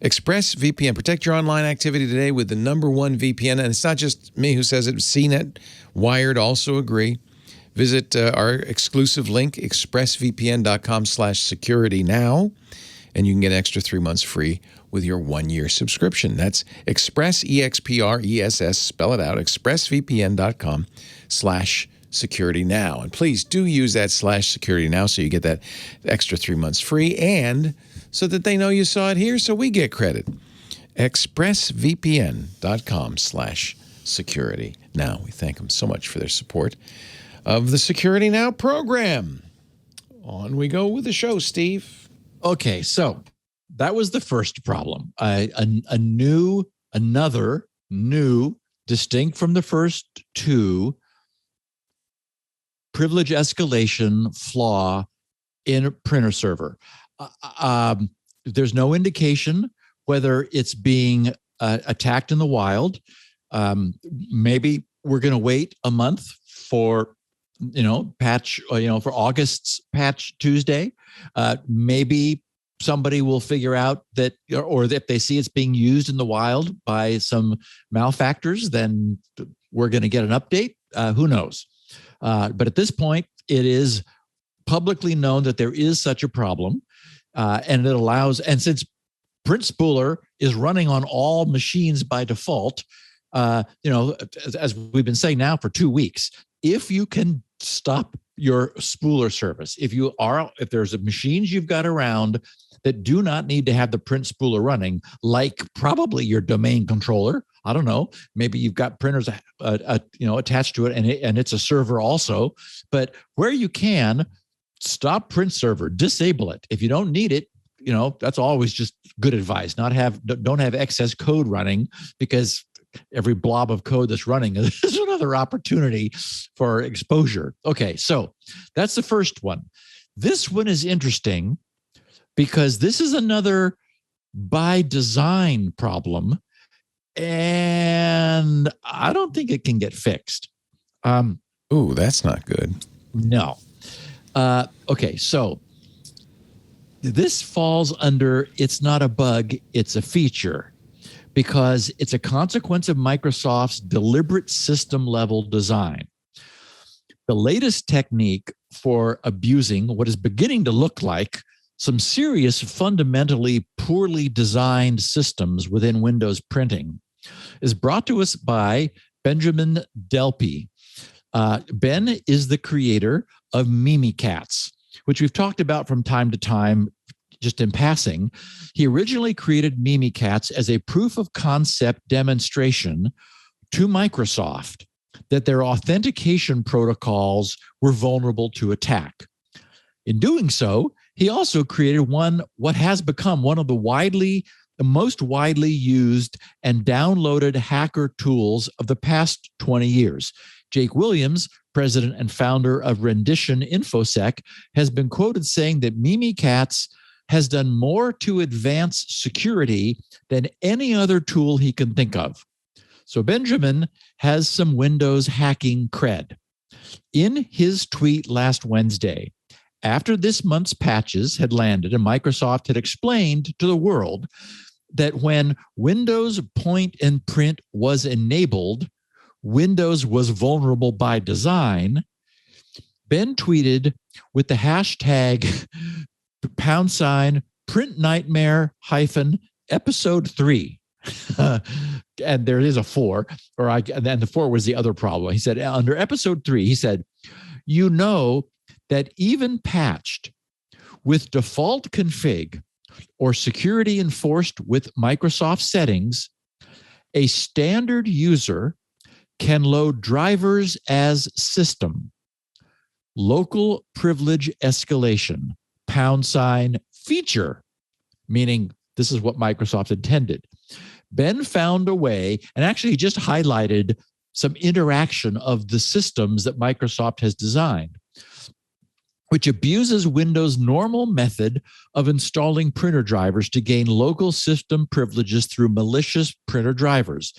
ExpressVPN. Protect your online activity today with the #1 VPN. And it's not just me who says it. CNET, Wired also agree. Visit our exclusive link, expressvpn.com/security now, and you can get an extra 3 months free with your 1-year subscription. That's Express, EXPRESS, spell it out, expressvpn.com/security now. And please do use that /security now so you get that extra 3 months free and so that they know you saw it here so we get credit. expressvpn.com/security now. We thank them so much for their support of the Security Now program. On we go with the show, Steve. Okay, so that was the first problem. Another new, distinct from the first two, privilege escalation flaw in a printer server. There's no indication whether it's being attacked in the wild. Maybe we're going to wait a month for patch, for August's patch Tuesday. Maybe somebody will figure out that, or if they see it's being used in the wild by some malefactors, then we're going to get an update. Who knows? But at this point, it is publicly known that there is such a problem, and it allows, and since Print Spooler is running on all machines by default, as we've been saying now for 2 weeks, if you can stop your spooler service, if there's machines you've got around that do not need to have the print spooler running, like probably your domain controller, I don't know, maybe you've got printers attached to it and it's a server also, but where you can, stop print server, disable it. If you don't need it, that's always just good advice. Don't have excess code running, because every blob of code that's running is another opportunity for exposure. Okay, so that's the first one. This one is interesting because this is another by design problem, and I don't think it can get fixed. Ooh, that's not good. No. Okay, so This falls under, it's not a bug, it's a feature, because it's a consequence of Microsoft's deliberate system level design. The latest technique for abusing what is beginning to look like some serious, fundamentally poorly designed systems within Windows printing is brought to us by Benjamin Delpy. Ben is the creator of Mimikatz, which we've talked about from time to time, just in passing. He originally created Mimikatz as a proof of concept demonstration to Microsoft that their authentication protocols were vulnerable to attack. In doing so, he also created what has become one of the most widely used and downloaded hacker tools of the past 20 years. Jake Williams, president and founder of Rendition InfoSec, has been quoted saying that Mimikatz has done more to advance security than any other tool he can think of. So Benjamin has some Windows hacking cred. In his tweet last Wednesday, after this month's patches had landed and Microsoft had explained to the world that when Windows Point and Print was enabled, Windows was vulnerable by design, Ben tweeted with the hashtag #PrintNightmare episode 3. And there is a 4, and then the 4 was the other problem. He said, under episode 3, he said, you know that even patched with default config or security enforced with Microsoft settings, a standard user can load drivers as system, local privilege escalation, #feature, meaning this is what Microsoft intended. Ben found a way, and actually he just highlighted some interaction of the systems that Microsoft has designed, which abuses Windows' normal method of installing printer drivers to gain local system privileges through malicious printer drivers.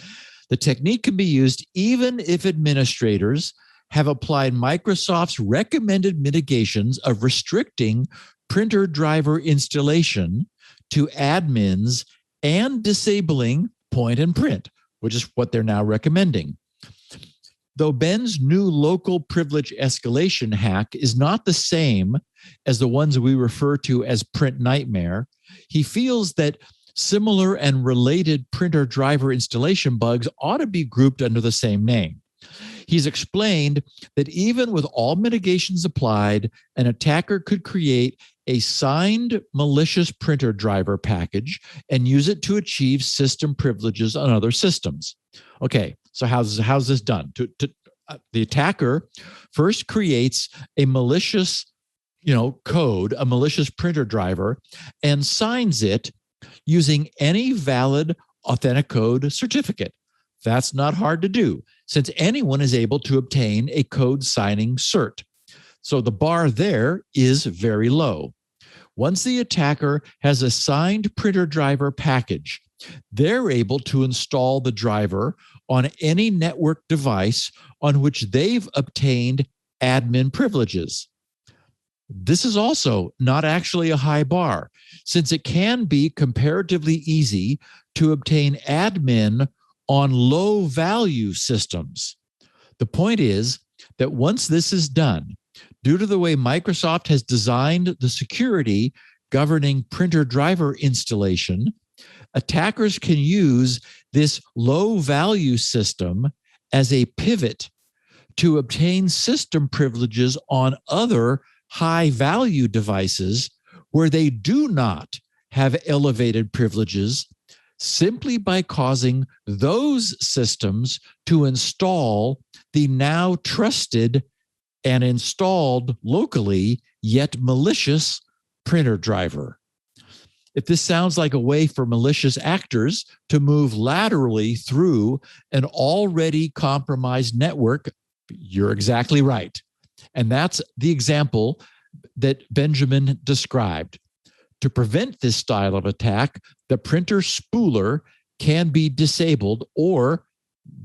The technique can be used even if administrators have applied Microsoft's recommended mitigations of restricting printer driver installation to admins and disabling point and print, which is what they're now recommending. Though Ben's new local privilege escalation hack is not the same as the ones we refer to as PrintNightmare, he feels that similar and related printer driver installation bugs ought to be grouped under the same name. He's explained that even with all mitigations applied, an attacker could create a signed malicious printer driver package and use it to achieve system privileges on other systems. Okay, so how's this done? The attacker first creates a malicious, code, a malicious printer driver, and signs it using any valid Authenticode certificate. That's not hard to do, since anyone is able to obtain a code signing cert. So the bar there is very low. Once the attacker has a signed printer driver package, they're able to install the driver on any network device on which they've obtained admin privileges. This is also not actually a high bar, since it can be comparatively easy to obtain admin on low-value systems. The point is that once this is done, due to the way Microsoft has designed the security governing printer driver installation, attackers can use this low-value system as a pivot to obtain system privileges on other high-value devices where they do not have elevated privileges, simply by causing those systems to install the now trusted and installed locally yet malicious printer driver. If this sounds like a way for malicious actors to move laterally through an already compromised network, you're exactly right. And that's the example that Benjamin described. To prevent this style of attack, the printer spooler can be disabled, or,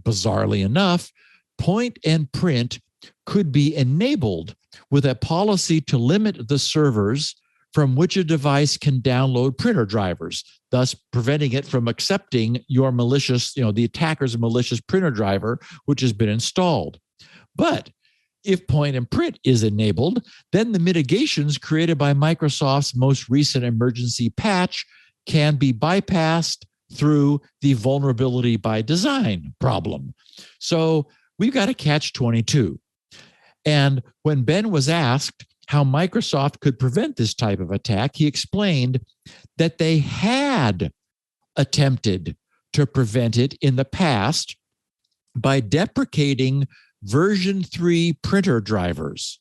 bizarrely enough, point and print could be enabled with a policy to limit the servers from which a device can download printer drivers, thus preventing it from accepting your malicious, the attacker's malicious printer driver, which has been installed. But if point and print is enabled, then the mitigations created by Microsoft's most recent emergency patch can be bypassed through the vulnerability by design problem. So we've got a catch-22. And when Ben was asked how Microsoft could prevent this type of attack, he explained that they had attempted to prevent it in the past by deprecating version 3 printer drivers.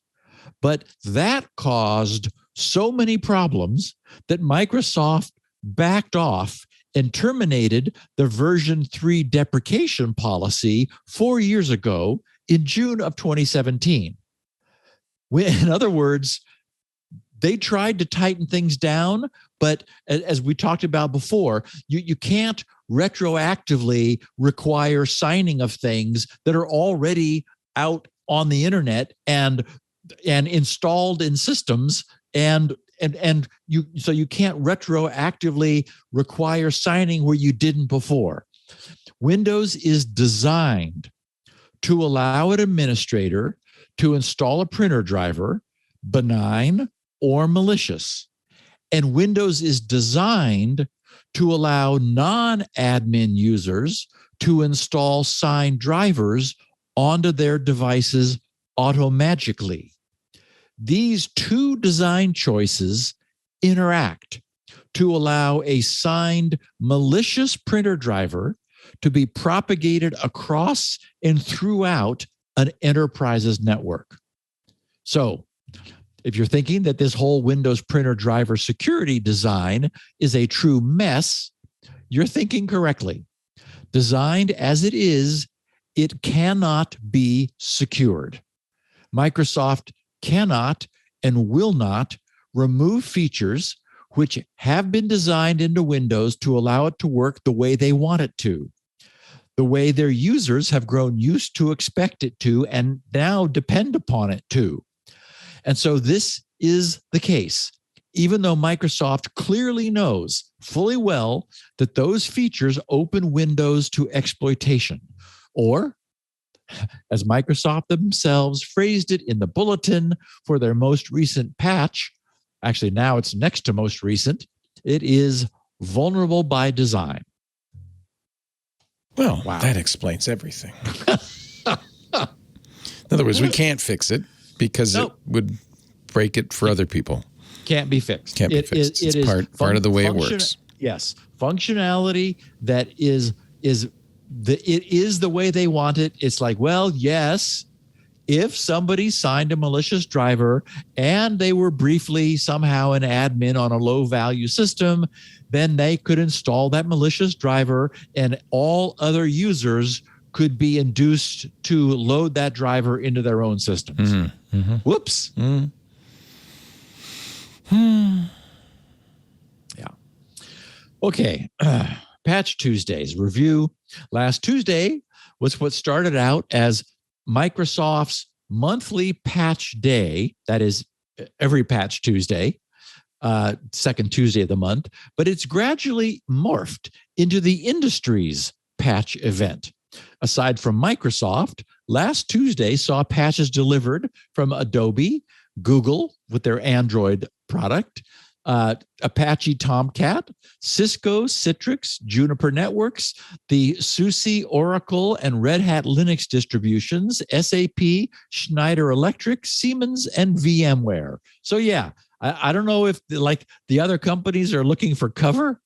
But that caused so many problems that Microsoft backed off and terminated the version 3 deprecation policy 4 years ago in June of 2017. In other words, they tried to tighten things down, but as we talked about before, you can't retroactively require signing of things that are already out on the internet and installed in systems, and you can't retroactively require signing where you didn't before. Windows is designed to allow an administrator to install a printer driver, benign or malicious. And Windows is designed to allow non-admin users to install signed drivers onto their devices automagically. These two design choices interact to allow a signed malicious printer driver to be propagated across and throughout an enterprise's network. So, if you're thinking that this whole Windows printer driver security design is a true mess, you're thinking correctly. Designed as it is, it cannot be secured. Microsoft cannot and will not remove features which have been designed into Windows to allow it to work the way they want it to, the way their users have grown used to expect it to and now depend upon it to. And so this is the case, even though Microsoft clearly knows fully well that those features open Windows to exploitation, or as Microsoft themselves phrased it in the bulletin for their most recent patch, actually now it's next to most recent, it is vulnerable by design. Well, wow. That explains everything. In other words, we can't fix it because it would break it for other people. Can't be fixed. Can't be fixed. It's part of the way it works. Yes. Functionality that is the way they want it. It's like, well, yes, if somebody signed a malicious driver and they were briefly somehow an admin on a low-value system, then they could install that malicious driver and all other users could be induced to load that driver into their own systems. Mm-hmm. Mm-hmm. Whoops. Mm-hmm. Yeah. Okay. Patch Tuesdays review. Last Tuesday was what started out as Microsoft's monthly patch day. That is every Patch Tuesday, second Tuesday of the month. But it's gradually morphed into the industry's patch event. Aside from Microsoft, last Tuesday saw patches delivered from Adobe, Google with their Android product, Apache Tomcat, Cisco, Citrix, Juniper Networks, the SUSE, Oracle, and Red Hat Linux distributions, SAP, Schneider Electric, Siemens, and VMware. So yeah, I don't know if the other companies are looking for cover.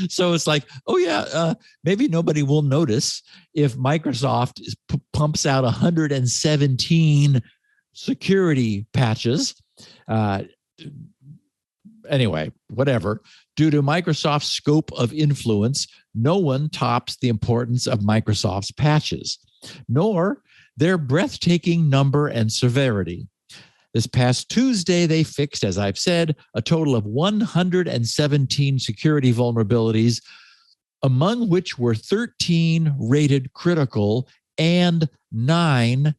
So it's like, oh yeah, maybe nobody will notice if Microsoft pumps out 117 security patches. Anyway, whatever. Due to Microsoft's scope of influence, no one tops the importance of Microsoft's patches, nor their breathtaking number and severity. This past Tuesday, they fixed, as I've said, a total of 117 security vulnerabilities, among which were 13 rated critical and 9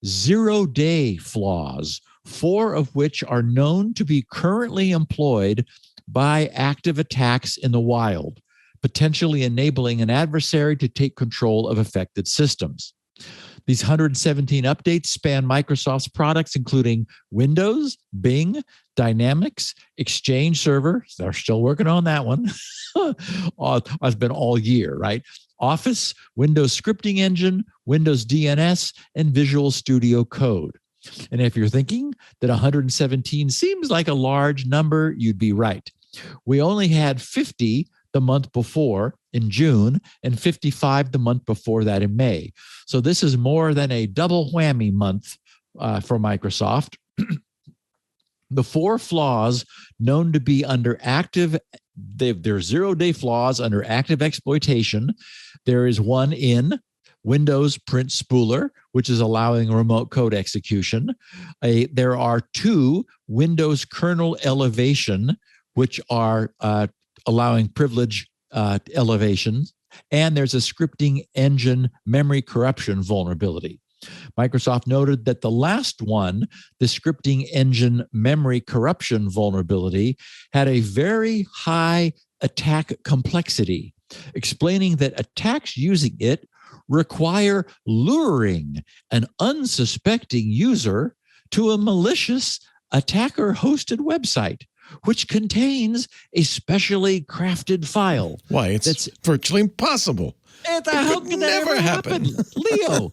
zero-day flaws, 4 of which are known to be currently employed by active attacks in the wild, potentially enabling an adversary to take control of affected systems. These 117 updates span Microsoft's products, including Windows, Bing, Dynamics, Exchange Server. They're still working on that one. It's been all year, right? Office, Windows Scripting Engine, Windows DNS, and Visual Studio Code. And if you're thinking that 117 seems like a large number, you'd be right. We only had 50 the month before in June and 55 the month before that in May. So this is more than a double whammy month for Microsoft. The 4 flaws known to be under active, they're 0-day flaws under active exploitation. There is one in Windows Print Spooler, which is allowing remote code execution. There are 2 Windows kernel elevation, which are allowing privilege elevations, and there's a scripting engine memory corruption vulnerability. Microsoft noted that the last one, the scripting engine memory corruption vulnerability, had a very high attack complexity, explaining that attacks using it require luring an unsuspecting user to a malicious attacker-hosted website, which contains a specially crafted file. Why, it's virtually impossible. How can that ever happen? Leo,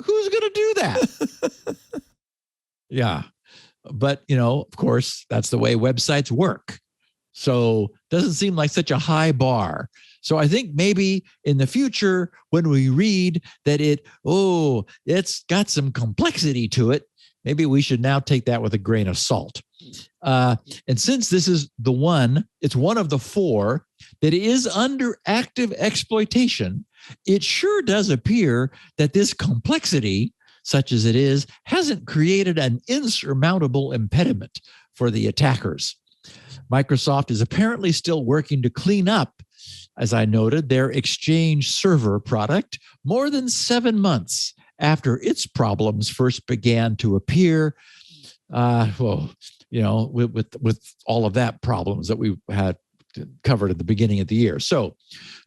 who's going to do that? Yeah. But, of course, that's the way websites work. So it doesn't seem like such a high bar. So I think maybe in the future, when we read that it's got some complexity to it, maybe we should now take that with a grain of salt. And since this is it's one of the 4 that is under active exploitation, it sure does appear that this complexity, such as it is, hasn't created an insurmountable impediment for the attackers. Microsoft is apparently still working to clean up, as I noted, their Exchange Server product more than 7 months after its problems first began to appear. With all of that problems that we had covered at the beginning of the year. So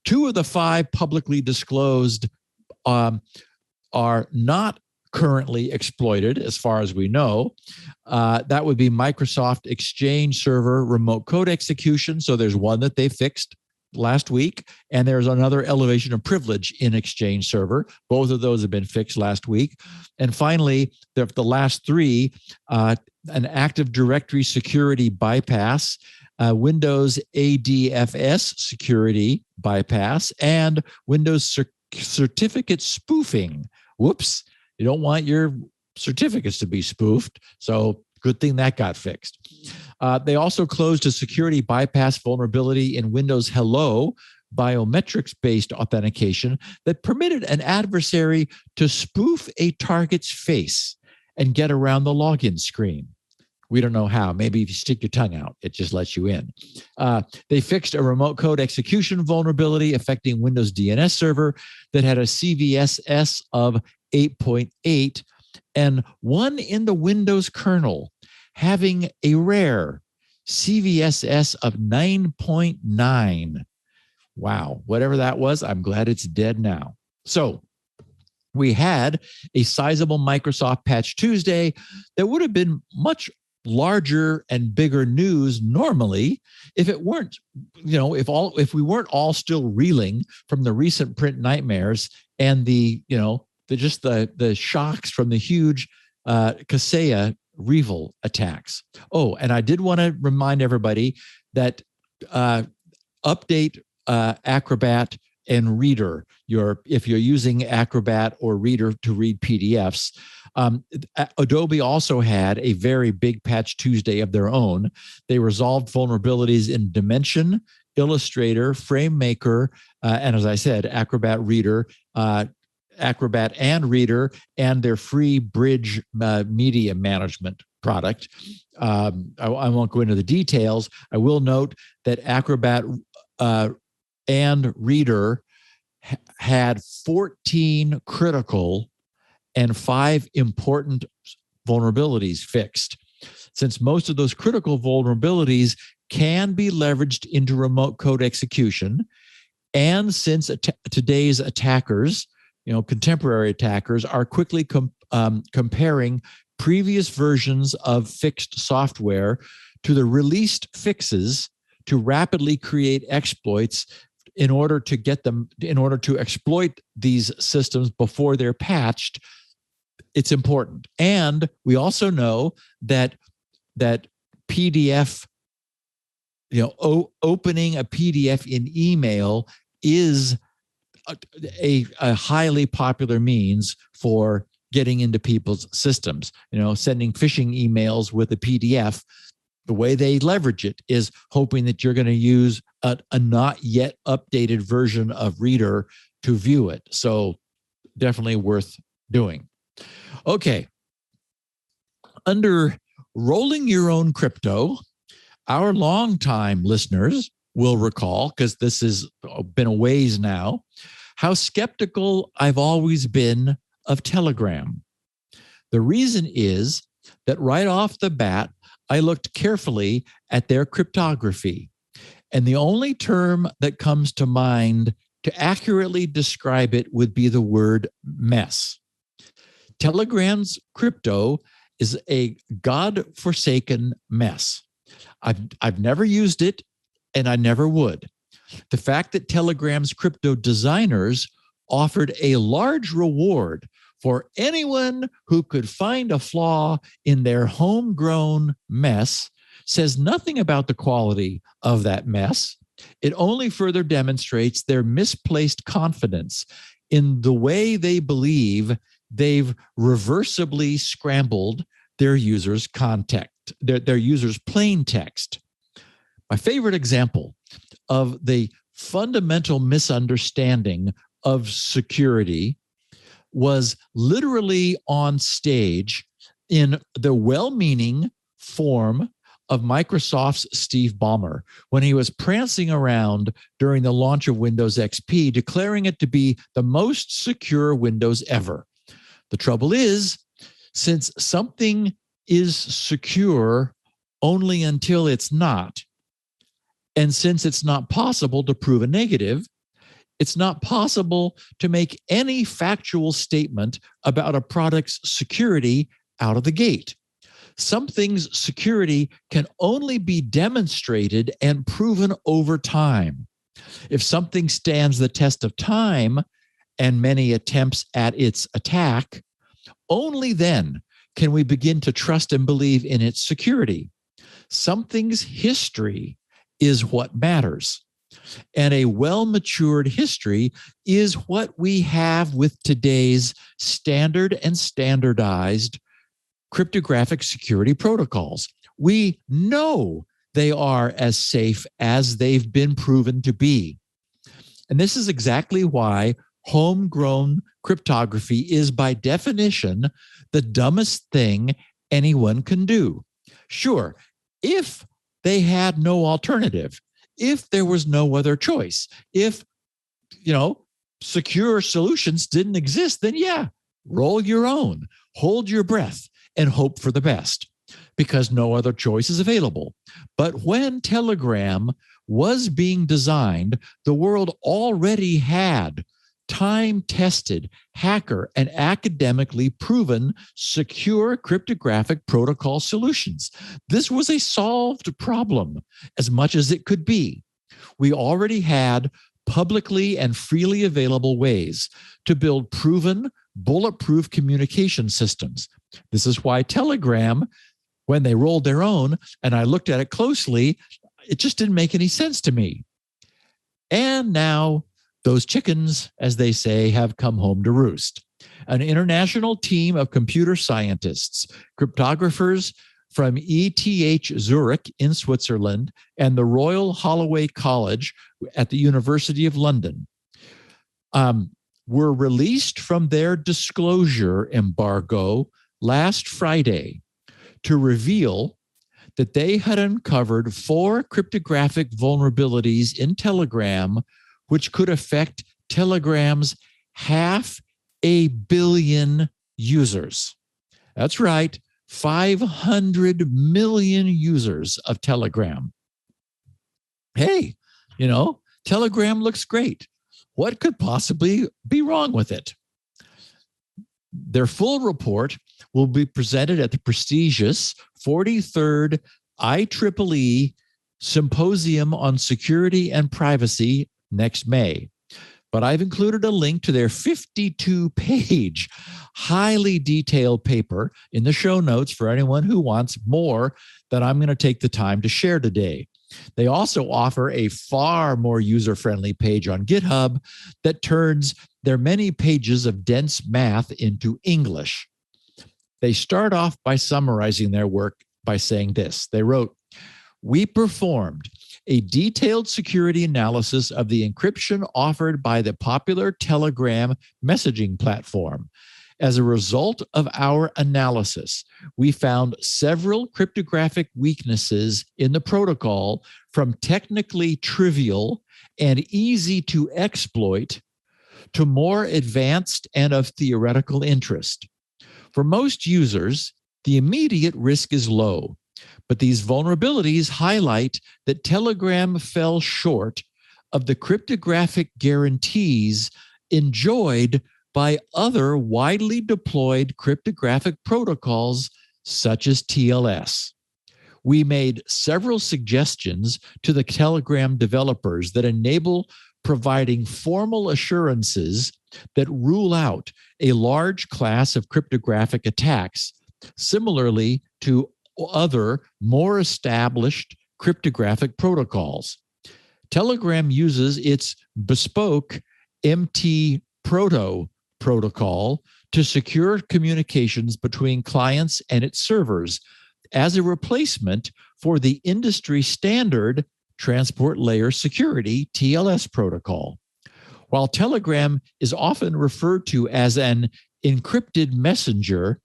2 of the 5 publicly disclosed are not currently exploited as far as we know. That would be Microsoft Exchange Server remote code execution. So there's one that they fixed last week, and there's another elevation of privilege in Exchange Server. Both of those have been fixed last week. And finally, the last 3, an Active Directory security bypass, Windows ADFS security bypass, and Windows certificate spoofing. Whoops, you don't want your certificates to be spoofed. So good thing that got fixed. They also closed a security bypass vulnerability in Windows Hello biometrics-based authentication that permitted an adversary to spoof a target's face and get around the login screen. We don't know how. Maybe if you stick your tongue out, it just lets you in. They fixed a remote code execution vulnerability affecting Windows DNS Server that had a CVSS of 8.8 and one in the Windows kernel having a rare CVSS of 9.9. Wow, whatever that was, I'm glad it's dead now. So we had a sizable Microsoft Patch Tuesday that would have been much larger and bigger news normally if it weren't, if we weren't all still reeling from the recent print nightmares and the shocks from the huge Kaseya REvil attacks. Oh, and I did want to remind everybody that update Acrobat and Reader. If you're using Acrobat or Reader to read PDFs, Adobe also had a very big Patch Tuesday of their own. They resolved vulnerabilities in Dimension, Illustrator, FrameMaker, and as I said, Acrobat Reader, Acrobat and Reader, and their free Bridge media management product. I won't go into the details. I will note that Acrobat and Reader had 14 critical and 5 important vulnerabilities fixed. Since most of those critical vulnerabilities can be leveraged into remote code execution, and since today's attackers, contemporary attackers, are quickly comparing previous versions of fixed software to the released fixes to rapidly create exploits in order to exploit these systems before they're patched, it's important. And we also know that PDF, opening a PDF in email is a highly popular means for getting into people's systems. Sending phishing emails with a PDF, the way they leverage it is hoping that you're going to use a not yet updated version of Reader to view it. So definitely worth doing. Okay. Under rolling your own crypto, our longtime listeners will recall, because this has been a ways now, how skeptical I've always been of Telegram. The reason is that right off the bat, I looked carefully at their cryptography, and the only term that comes to mind to accurately describe it would be the word mess. Telegram's crypto is a God-forsaken mess. I've never used it, and I never would. The fact that Telegram's crypto designers offered a large reward for anyone who could find a flaw in their homegrown mess says nothing about the quality of that mess. It only further demonstrates their misplaced confidence in the way they believe they've reversibly scrambled their users' their users' plain text. My favorite example of the fundamental misunderstanding of security was literally on stage in the well-meaning form of Microsoft's Steve Ballmer when he was prancing around during the launch of Windows XP, declaring it to be the most secure Windows ever. The trouble is, since something is secure only until it's not, and since it's not possible to prove a negative, it's not possible to make any factual statement about a product's security out of the gate. Something's security can only be demonstrated and proven over time. If something stands the test of time and many attempts at its attack, only then can we begin to trust and believe in its security. Something's history is what matters. And a well-matured history is what we have with today's standard and standardized cryptographic security protocols. We know they are as safe as they've been proven to be. And this is exactly why homegrown cryptography is by definition the dumbest thing anyone can do. Sure, if they had no alternative, if there was no other choice, if, secure solutions didn't exist, then yeah, roll your own, hold your breath, and hope for the best, because no other choice is available. But when Telegram was being designed, the world already had time-tested, hacker, and academically proven secure cryptographic protocol solutions. This was a solved problem as much as it could be. We already had publicly and freely available ways to build proven, bulletproof communication systems. This is why Telegram, when they rolled their own, and I looked at it closely, it just didn't make any sense to me. And now those chickens, as they say, have come home to roost. An international team of computer scientists, cryptographers from ETH Zurich in Switzerland and the Royal Holloway College at the University of London were released from their disclosure embargo last Friday to reveal that they had uncovered 4 cryptographic vulnerabilities in Telegram which could affect Telegram's 500 million users. That's right, 500 million users of Telegram. Hey, Telegram looks great. What could possibly be wrong with it? Their full report will be presented at the prestigious 43rd IEEE Symposium on Security and Privacy next May. But I've included a link to their 52-page, highly detailed paper in the show notes for anyone who wants more that I'm going to take the time to share today. They also offer a far more user-friendly page on GitHub that turns their many pages of dense math into English. They start off by summarizing their work by saying this. They wrote, "We performed a detailed security analysis of the encryption offered by the popular Telegram messaging platform. As a result of our analysis, we found several cryptographic weaknesses in the protocol, from technically trivial and easy to exploit to more advanced and of theoretical interest. For most users, the immediate risk is low, but these vulnerabilities highlight that Telegram fell short of the cryptographic guarantees enjoyed by other widely deployed cryptographic protocols such as TLS. We made several suggestions to the Telegram developers that enable providing formal assurances that rule out a large class of cryptographic attacks, similarly to other more established cryptographic protocols. Telegram uses its bespoke MT-Proto protocol to secure communications between clients and its servers as a replacement for the industry standard Transport Layer Security TLS protocol. While Telegram is often referred to as an encrypted messenger,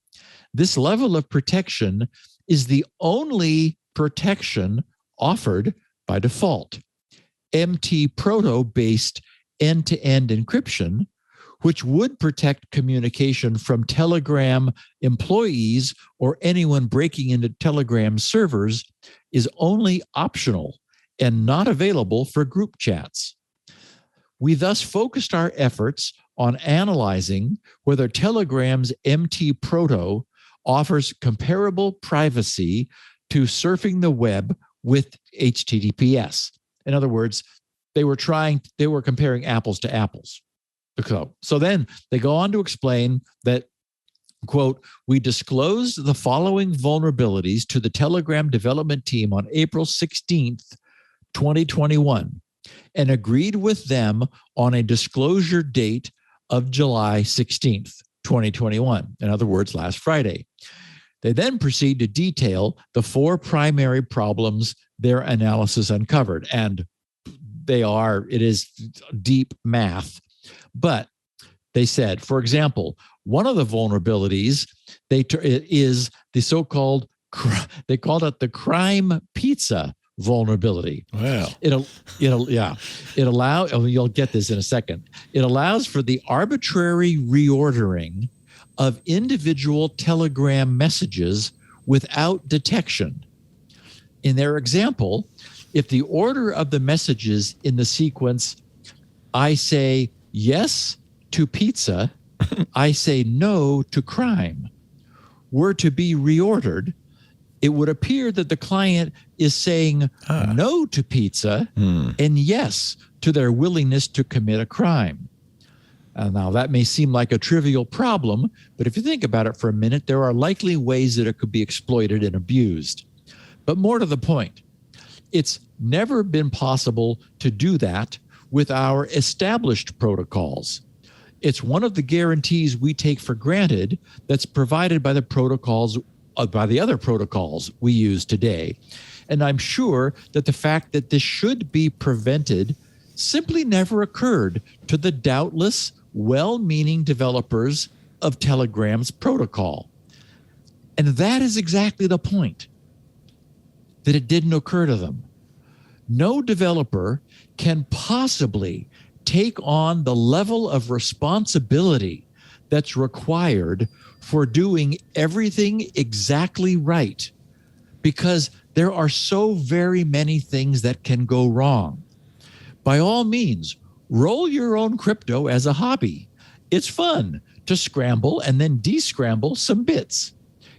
this level of protection is the only protection offered by default. MT-Proto-based end-to-end encryption, which would protect communication from Telegram employees or anyone breaking into Telegram servers, is only optional and not available for group chats. We thus focused our efforts on analyzing whether Telegram's MT-Proto offers comparable privacy to surfing the web with HTTPS. In other words, they were comparing apples to apples. So then they go on to explain that, quote, "We disclosed the following vulnerabilities to the Telegram development team on April 16th, 2021, and agreed with them on a disclosure date of July 16th, 2021. In other words, last Friday. They then proceed to detail the 4 primary problems their analysis uncovered. And it is deep math. But they said, for example, one of the vulnerabilities is the so-called, they called it the crime pizza vulnerability. Wow. It allows, you'll get this in a second. It allows for the arbitrary reordering of individual Telegram messages without detection. In their example, if the order of the messages in the sequence, I say yes to pizza, I say no to crime, were to be reordered, it would appear that the client is saying no to pizza and yes to their willingness to commit a crime. Now, that may seem like a trivial problem, but if you think about it for a minute, there are likely ways that it could be exploited and abused. But more to the point, it's never been possible to do that with our established protocols. It's one of the guarantees we take for granted that's provided by the protocols, by the other protocols we use today. And I'm sure that the fact that this should be prevented simply never occurred to the doubtless well-meaning developers of Telegram's protocol. And that is exactly the point, that it didn't occur to them. No developer can possibly take on the level of responsibility that's required for doing everything exactly right, because there are so very many things that can go wrong. By all means, roll your own crypto as a hobby. It's fun to scramble and then descramble some bits.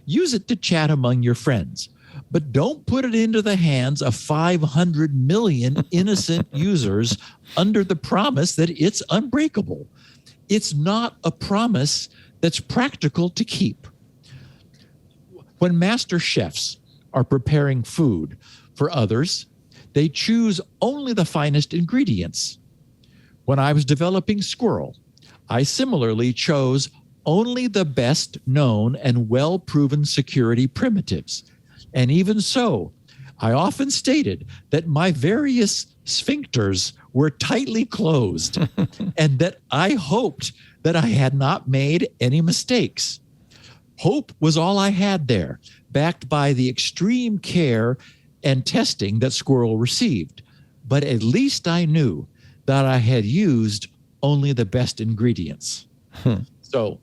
Use it to chat among your friends, but don't put it into the hands of 500 million innocent users under the promise that it's unbreakable. It's not a promise that's practical to keep. When master chefs are preparing food for others, they choose only the finest ingredients. When I was developing Squirrel, I similarly chose only the best known and well-proven security primitives. And even so, I often stated that my various sphincters were tightly closed and that I hoped that I had not made any mistakes. Hope was all I had there, backed by the extreme care and testing that Squirrel received. But at least I knew that I had used only the best ingredients. So,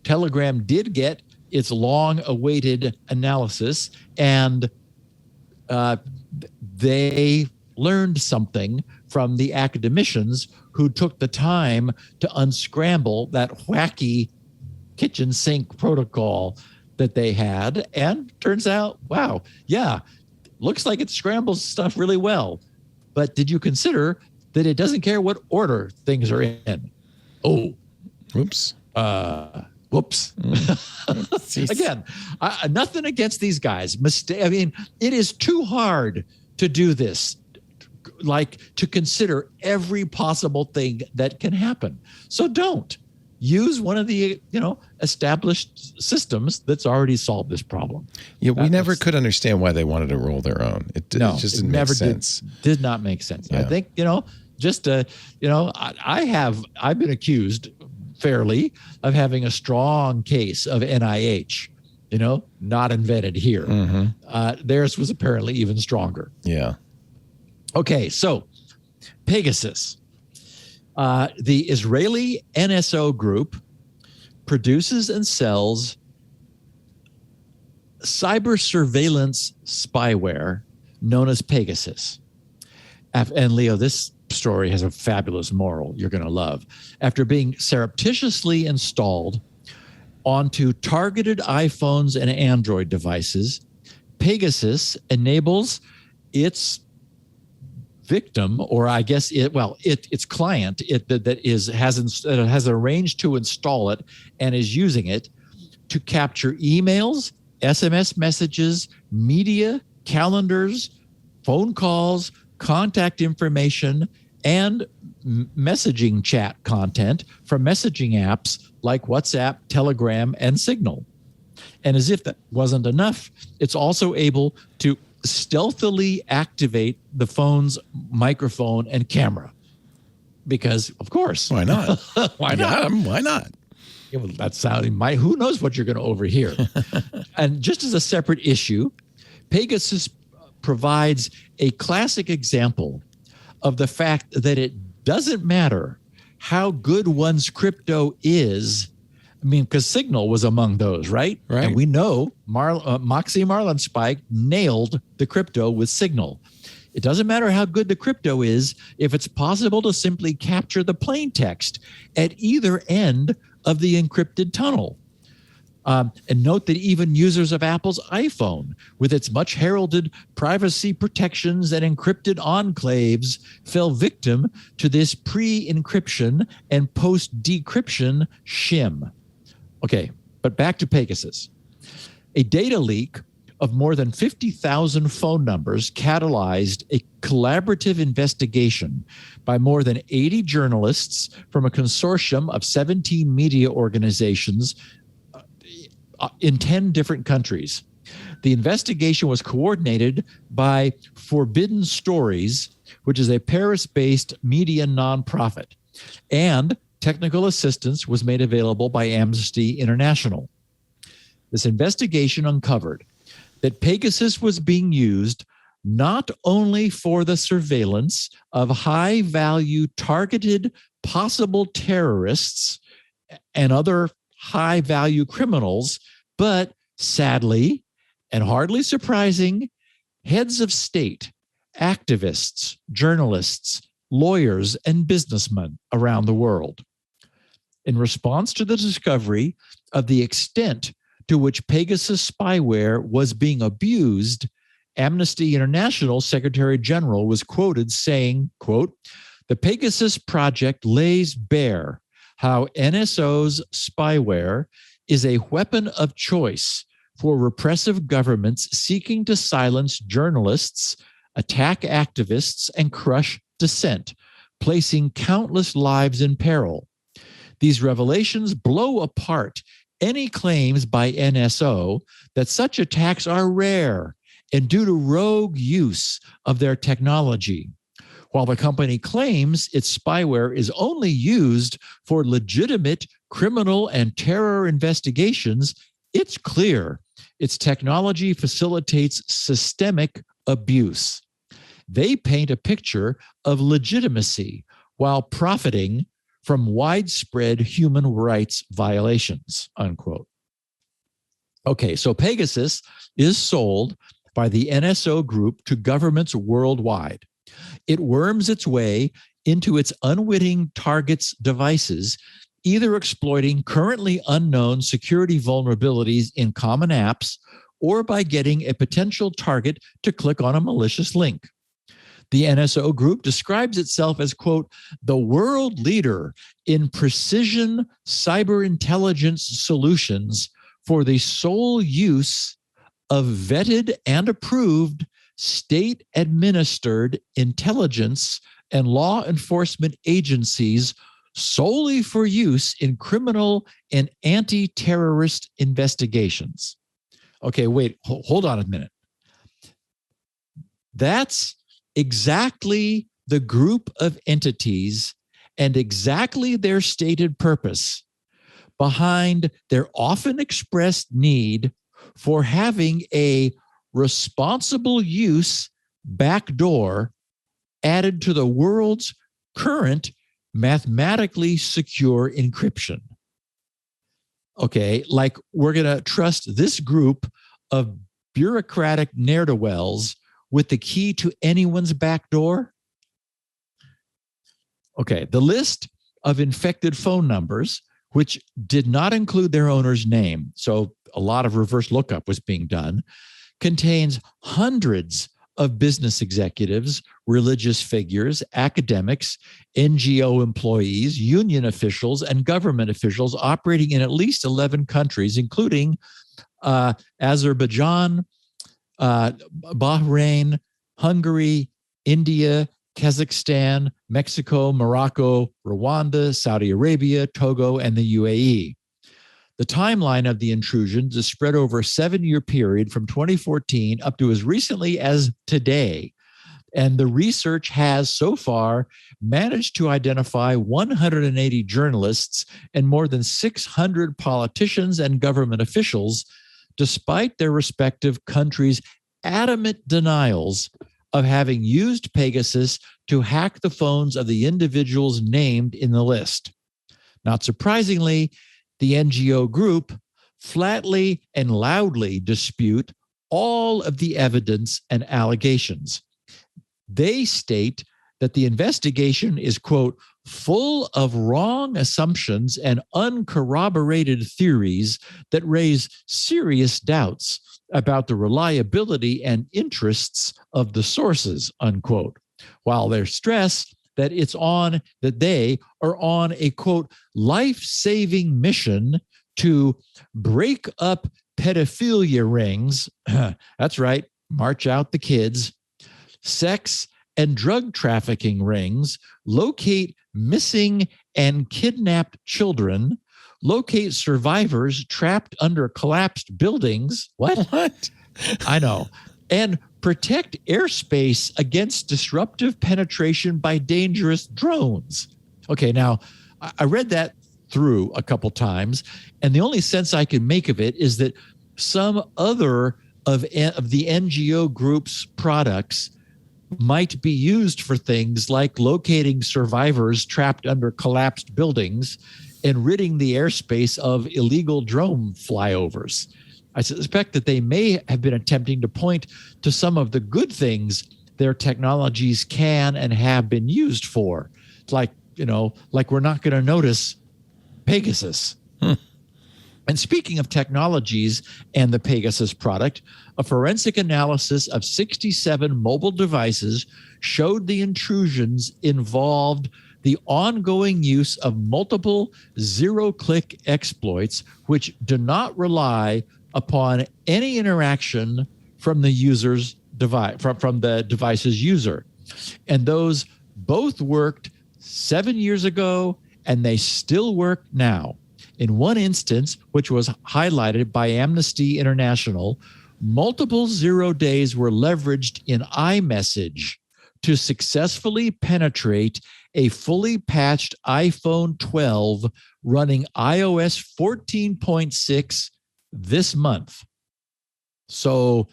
Telegram did get its long-awaited analysis, and they learned something from the academicians who took the time to unscramble that wacky kitchen sink protocol that they had. And turns out, wow, yeah, looks like it scrambles stuff really well. But did you consider that it doesn't care what order things are in? Oh, Whoops. Whoops. Again, nothing against these guys. I mean, it is too hard to do this, like to consider every possible thing that can happen. So don't use one of the, established systems that's already solved this problem. Yeah, we never could understand why they wanted to roll their own. It just didn't make sense. Did not make sense. Yeah. I think, I've been accused fairly of having a strong case of NIH, not invented here. Mm-hmm. Theirs was apparently even stronger. Yeah. Okay, so Pegasus, the Israeli NSO group, produces and sells cyber surveillance spyware known as Pegasus. And Leo, this story has a fabulous moral you're going to love. After being surreptitiously installed onto targeted iPhones and Android devices, Pegasus enables its victim, or I guess its client, that has arranged to install it and is using it to capture emails, SMS messages, media, calendars, phone calls, contact information, and messaging chat content from messaging apps like WhatsApp, Telegram, and Signal. And as if that wasn't enough, it's also able to stealthily activate the phone's microphone and camera. Because, of course. Why not? Why not? Why not? Yeah, well, that sounding who knows what you're going to overhear. And just as a separate issue, Pegasus provides a classic example of the fact that it doesn't matter how good one's crypto is. I mean, because Signal was among those, right? Right. And we know Moxie Marlinspike nailed the crypto with Signal. It doesn't matter how good the crypto is if it's possible to simply capture the plain text at either end of the encrypted tunnel. And note that even users of Apple's iPhone, with its much heralded privacy protections and encrypted enclaves, fell victim to this pre-encryption and post-decryption shim. Okay, but back to Pegasus. A data leak of more than 50,000 phone numbers catalyzed a collaborative investigation by more than 80 journalists from a consortium of 17 media organizations in 10 different countries. The investigation was coordinated by Forbidden Stories, which is a Paris-based media nonprofit, and technical assistance was made available by Amnesty International. This investigation uncovered that Pegasus was being used not only for the surveillance of high-value targeted possible terrorists and other high-value criminals, but sadly, and hardly surprising, heads of state, activists, journalists, lawyers, and businessmen around the world. In response to the discovery of the extent to which Pegasus spyware was being abused, Amnesty International Secretary General was quoted saying, quote, "The Pegasus project lays bare how NSO's spyware is a weapon of choice for repressive governments seeking to silence journalists, attack activists, and crush dissent, placing countless lives in peril. These revelations blow apart any claims by NSO that such attacks are rare and due to rogue use of their technology. While the company claims its spyware is only used for legitimate criminal and terror investigations, it's clear its technology facilitates systemic abuse. They paint a picture of legitimacy while profiting from widespread human rights violations," unquote. Okay, so Pegasus is sold by the NSO group to governments worldwide. It worms its way into its unwitting targets' devices, either exploiting currently unknown security vulnerabilities in common apps or by getting a potential target to click on a malicious link. The NSO group describes itself as, quote, "the world leader in precision cyber intelligence solutions for the sole use of vetted and approved state-administered intelligence and law enforcement agencies solely for use in criminal and anti-terrorist investigations." Okay, wait, hold on a minute. That's exactly the group of entities and exactly their stated purpose behind their often expressed need for having a responsible use backdoor added to the world's current mathematically secure encryption. Okay, like we're going to trust this group of bureaucratic ne'er-do-wells with the key to anyone's back door? Okay, the list of infected phone numbers, which did not include their owner's name, so a lot of reverse lookup was being done, contains hundreds of business executives, religious figures, academics, NGO employees, union officials, and government officials operating in at least 11 countries, including Azerbaijan, Bahrain, Hungary, India, Kazakhstan, Mexico, Morocco, Rwanda, Saudi Arabia, Togo, and the UAE. The timeline of the intrusions is spread over a 7-year period from 2014 up to as recently as today. And the research has so far managed to identify 180 journalists and more than 600 politicians and government officials, despite their respective countries' adamant denials of having used Pegasus to hack the phones of the individuals named in the list. Not surprisingly, the NGO group flatly and loudly dispute all of the evidence and allegations. They state that the investigation is, quote, "full of wrong assumptions and uncorroborated theories that raise serious doubts about the reliability and interests of the sources," unquote, while they stress that they are on a, quote, "life-saving mission to break up pedophilia rings," that's right, march out the kids, "sex and drug trafficking rings, locate missing and kidnapped children, locate survivors trapped under collapsed buildings." What? I know. "And protect airspace against disruptive penetration by dangerous drones." Okay, now I read that through a couple times, and the only sense I can make of it is that some other of the NGO group's products might be used for things like locating survivors trapped under collapsed buildings and ridding the airspace of illegal drone flyovers. I suspect that they may have been attempting to point to some of the good things their technologies can and have been used for. Like we're not going to notice Pegasus. And speaking of technologies and the Pegasus product, a forensic analysis of 67 mobile devices showed the intrusions involved the ongoing use of multiple zero-click exploits, which do not rely upon any interaction from the user's device, from the device's user. And those both worked 7 years ago, and they still work now. In one instance, which was highlighted by Amnesty International, multiple 0 days were leveraged in iMessage to successfully penetrate a fully patched iPhone 12 running iOS 14.6 this month. So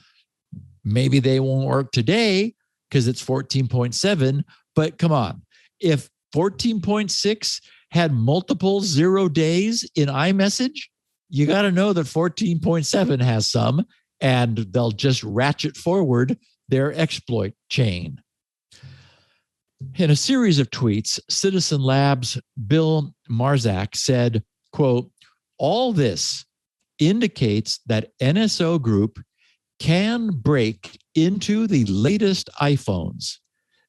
maybe they won't work today because it's 14.7, but come on. If 14.6 had multiple 0 days in iMessage, you got to know that 14.7 has some, and they'll just ratchet forward their exploit chain. In a series of tweets, Citizen Labs' Bill Marzak said, quote, "All this indicates that NSO Group can break into the latest iPhones.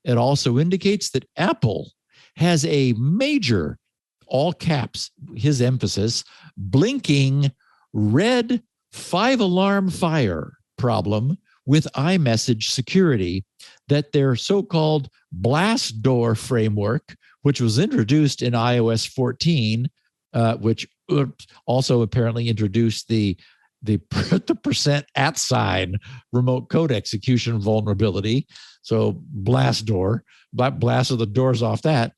It also indicates that Apple has a major, all caps, his emphasis, blinking red 5-alarm fire problem with iMessage security that their so-called blast door framework, which was introduced in iOS 14, which also apparently introduced the %@ remote code execution vulnerability. So blast door, blast of the doors off that.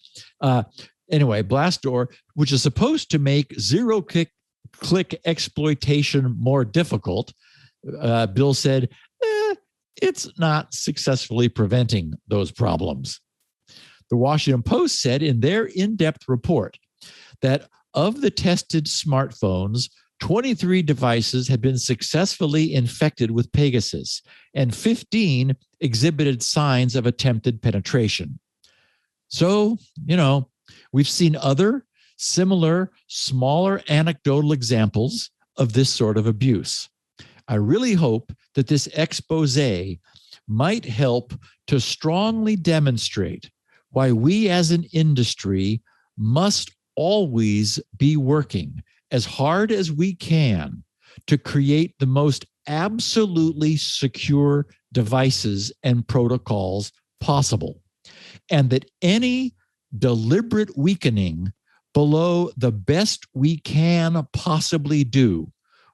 Anyway, blast door, which is supposed to make zero-click exploitation more difficult, Bill said, it's not successfully preventing those problems. The Washington Post said in their in-depth report that of the tested smartphones, 23 devices had been successfully infected with Pegasus, and 15 exhibited signs of attempted penetration. So, we've seen other similar, smaller anecdotal examples of this sort of abuse. I really hope that this expose might help to strongly demonstrate why we as an industry must always be working as hard as we can to create the most absolutely secure devices and protocols possible, and that any deliberate weakening below the best we can possibly do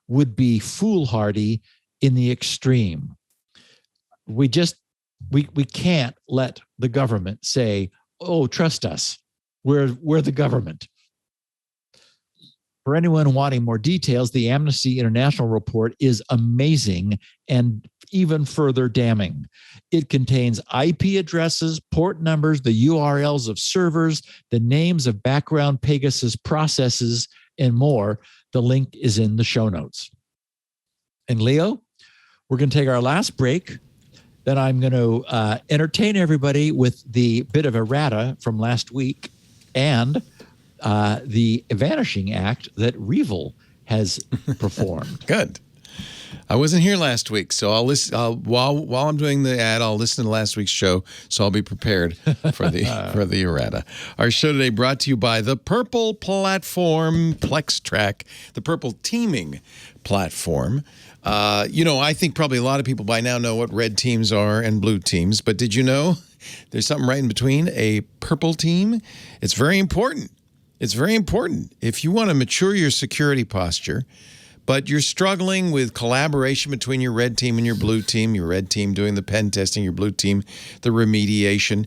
would be foolhardy in the extreme. We can't let the government say, "Oh, trust us. We're the government." For anyone wanting more details, the Amnesty International report is amazing and even further damning. It contains IP addresses, port numbers, the URLs of servers, the names of background Pegasus processes, and more. The link is in the show notes. And Leo, we're going to take our last break. Then I'm going to entertain everybody with the bit of errata from last week and the vanishing act that REvil has performed. Good. I wasn't here last week, so I'll listen. While I'm doing the ad, I'll listen to last week's show, so I'll be prepared for the errata. Our show today brought to you by the Purple platform, PlexTrack, the Purple teaming platform. I think probably a lot of people by now know what red teams are and blue teams, but did you know there's something right in between? A purple team. It's very important. It's very important. If you want to mature your security posture, but you're struggling with collaboration between your red team and your blue team, your red team doing the pen testing, your blue team, the remediation,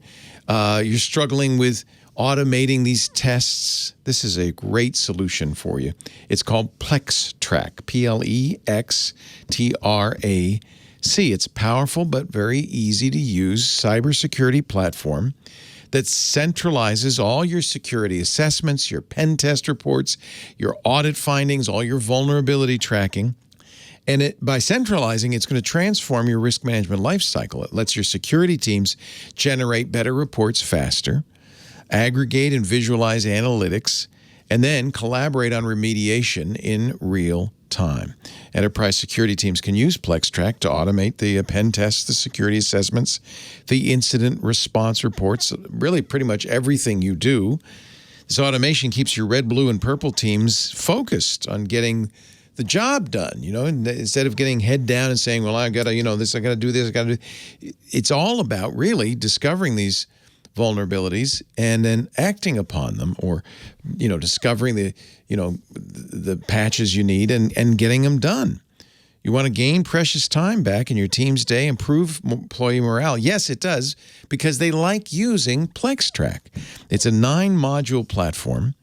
you're struggling with automating these tests, this is a great solution for you. It's called PlexTrack, PlexTrack. See, it's a powerful but very easy to use cybersecurity platform that centralizes all your security assessments, your pen test reports, your audit findings, all your vulnerability tracking. And by centralizing, it's going to transform your risk management lifecycle. It lets your security teams generate better reports faster, aggregate and visualize analytics, and then collaborate on remediation in real time. Enterprise security teams can use PlexTrack to automate the pen tests, the security assessments, the incident response reports, really pretty much everything you do. This automation keeps your red, blue, and purple teams focused on getting the job done, and instead of getting head down and saying, well, I got to, this, I got to do this, I got to do. It's all about really discovering these vulnerabilities and then acting upon them, or, discovering the patches you need and getting them done. You want to gain precious time back in your team's day, improve employee morale. Yes, it does, because they like using PlexTrack. It's a 9-module platform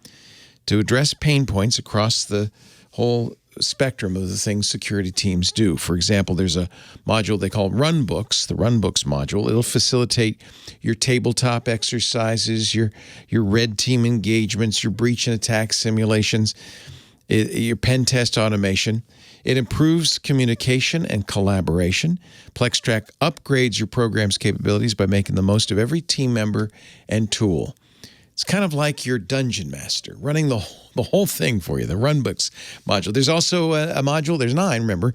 to address pain points across the whole spectrum of the things security teams do. For example, there's a module they call Runbooks, the Runbooks module. It'll facilitate your tabletop exercises, your red team engagements, your breach and attack simulations, your pen test automation. It improves communication and collaboration. PlexTrack upgrades your program's capabilities by making the most of every team member and tool. It's kind of like your dungeon master running the whole thing for you, the Runbooks module. There's also a module, there's 9, remember,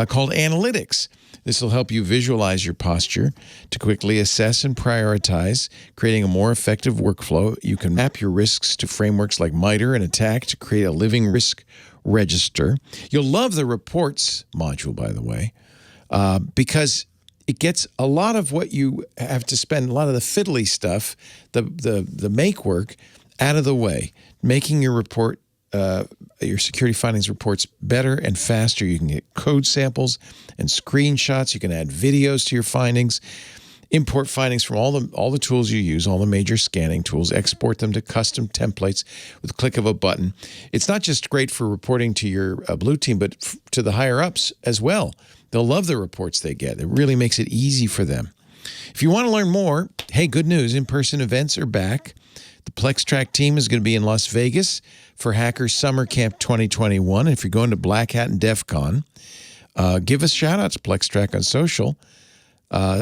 called Analytics. This will help you visualize your posture to quickly assess and prioritize, creating a more effective workflow. You can map your risks to frameworks like MITRE and ATT&CK to create a living risk register. You'll love the Reports module, by the way, because it gets a lot of what you have to spend, a lot of the fiddly stuff, the make work out of the way, making your report, your security findings reports better and faster. You can get code samples and screenshots. You can add videos to your findings, import findings from all the tools you use, all the major scanning tools, export them to custom templates with a click of a button. It's not just great for reporting to your blue team, but to the higher ups as well. They'll love the reports they get. It really makes it easy for them. If you want to learn more, hey, good news, in-person events are back. The PlexTrack team is going to be in Las Vegas for Hacker Summer Camp 2021. If you're going to Black Hat and DEF CON, give us a shout out to PlexTrack on social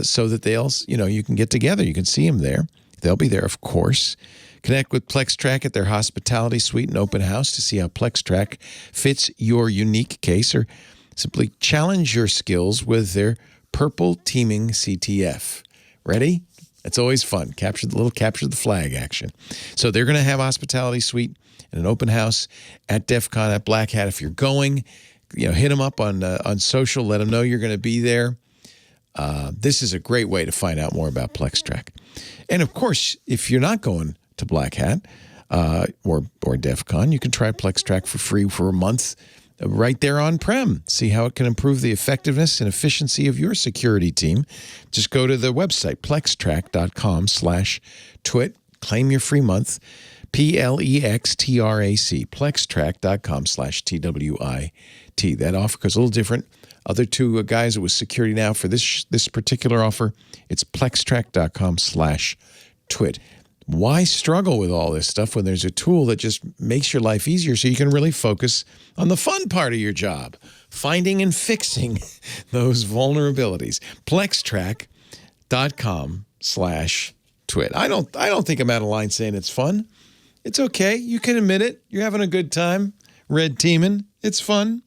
so that you can get together. You can see them there. They'll be there, of course. Connect with PlexTrack at their hospitality suite and open house to see how PlexTrack fits your unique case, or simply challenge your skills with their purple teaming CTF. Ready? It's always fun. Capture the flag action. So they're going to have hospitality suite and an open house at DEF CON at Black Hat. If you're going, hit them up on social. Let them know you're going to be there. This is a great way to find out more about PlexTrack. And of course, if you're not going to Black Hat or DEF CON, you can try PlexTrack for free for a month right there on-prem. See how it can improve the effectiveness and efficiency of your security team. Just go to the website, plextrack.com/twit. Claim your free month, PLEXTRAC, plextrack.com/TWIT. That offer goes a little different. Other two guys, it was Security Now. For this particular offer, it's plextrack.com/twit. Why struggle with all this stuff when there's a tool that just makes your life easier so you can really focus on the fun part of your job, finding and fixing those vulnerabilities? Plextrack.com/twit. I don't think I'm out of line saying it's fun. It's okay. You can admit it. You're having a good time. Red teaming. It's fun.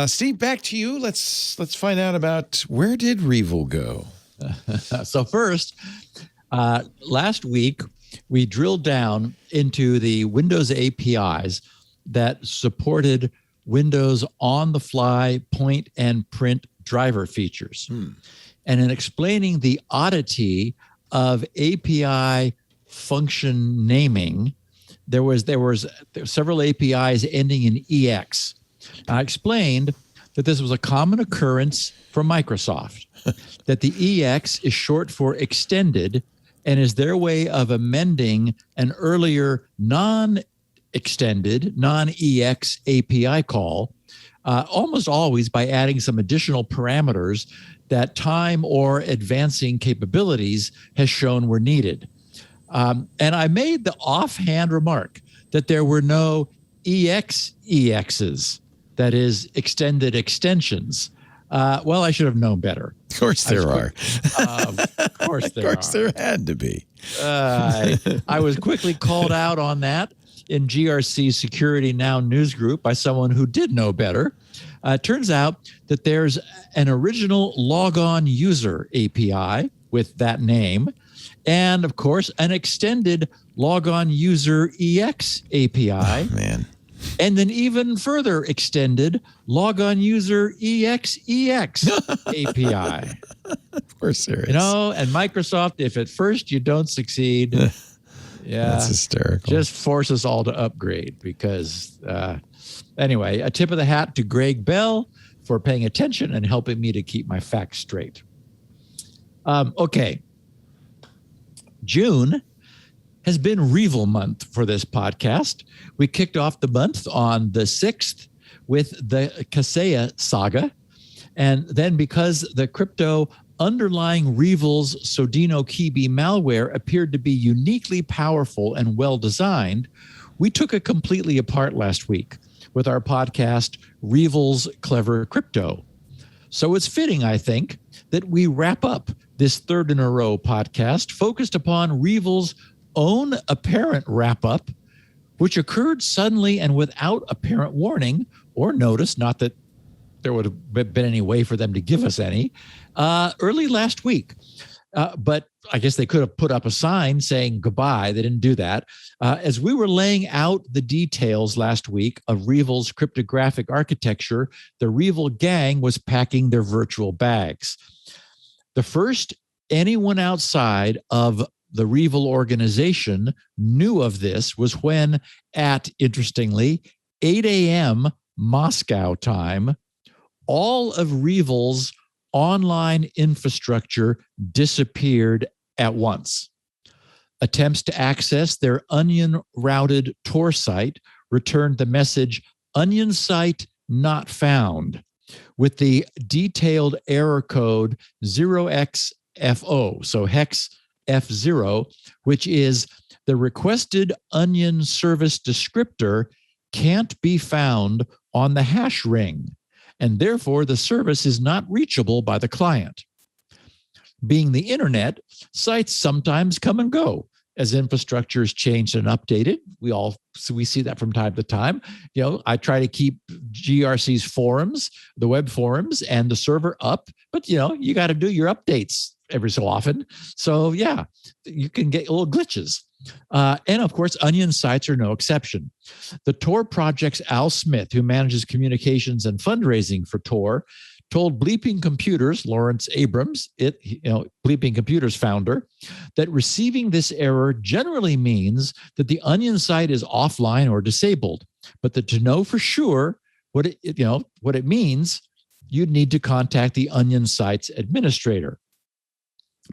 Steve, back to you. Let's find out about where did REvil go? So first, last week, we drilled down into the Windows APIs that supported Windows on-the-fly point and print driver features. And in explaining the oddity of API function naming, there was several APIs ending in EX. I explained that this was a common occurrence for Microsoft, that the EX is short for extended and is their way of amending an earlier non-extended, non-EX API call almost always by adding some additional parameters that time or advancing capabilities has shown were needed. And I made the offhand remark that there were no EXEXs, that is, extended extensions. Well, I should have known better. Of course there are. Of course there are. Of course there had to be. I was quickly called out on that in GRC Security Now news group by someone who did know better. Turns out that there's an original logon user API with that name, and of course, an extended logon user EX API. Oh, man. And then even further extended logon user EXEX API. Of course there is. You know, and Microsoft, if at first you don't succeed, yeah, that's hysterical. Just force us all to upgrade because, anyway, a tip of the hat to Greg Bell for paying attention and helping me to keep my facts straight. Okay. June has been REvil month for this podcast. We kicked off the month on the 6th with the Kaseya saga. And then because the crypto underlying REvil's Sodino Kibi malware appeared to be uniquely powerful and well-designed, we took it completely apart last week with our podcast, REvil's Clever Crypto. So it's fitting, I think, that we wrap up this third in a row podcast focused upon REvil's own apparent wrap-up, which occurred suddenly and without apparent warning or notice, not that there would have been any way for them to give us any, early last week. But I guess they could have put up a sign saying goodbye. They didn't do that. As we were laying out the details last week of REvil's cryptographic architecture, the REvil gang was packing their virtual bags. The first anyone outside of the REvil organization knew of this was when at, interestingly, 8 a.m. Moscow time, all of REvil's online infrastructure disappeared at once. Attempts to access their onion-routed Tor site returned the message, "Onion site not found," with the detailed error code 0xFO, so hex F0, which is the requested onion service descriptor can't be found on the hash ring, and therefore the service is not reachable by the client. Being the internet, sites sometimes come and go as infrastructure is changed and updated. We see that from time to time. You know, I try to keep GRC's forums, the web forums, and the server up, but you know, you got to do your updates every so often. So yeah, you can get little glitches. And of course, onion sites are no exception. The Tor project's Al Smith, who manages communications and fundraising for Tor, told Bleeping Computers, Lawrence Abrams, Bleeping Computers founder, that receiving this error generally means that the onion site is offline or disabled, but that to know for sure what it means, you'd need to contact the onion site's administrator.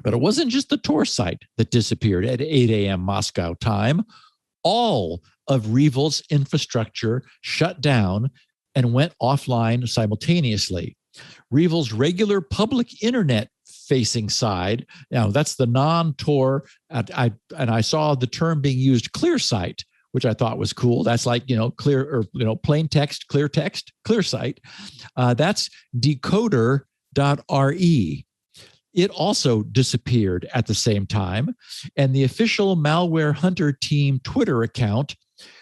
But it wasn't just the Tor site that disappeared at 8 a.m. Moscow time. All of REvil's infrastructure shut down and went offline simultaneously. REvil's regular public internet-facing side, now that's the non-Tor, I saw the term being used, clear site, which I thought was cool. That's like, clear or, plain text, clear site. That's decoder.re. It also disappeared at the same time, and the official Malware Hunter team Twitter account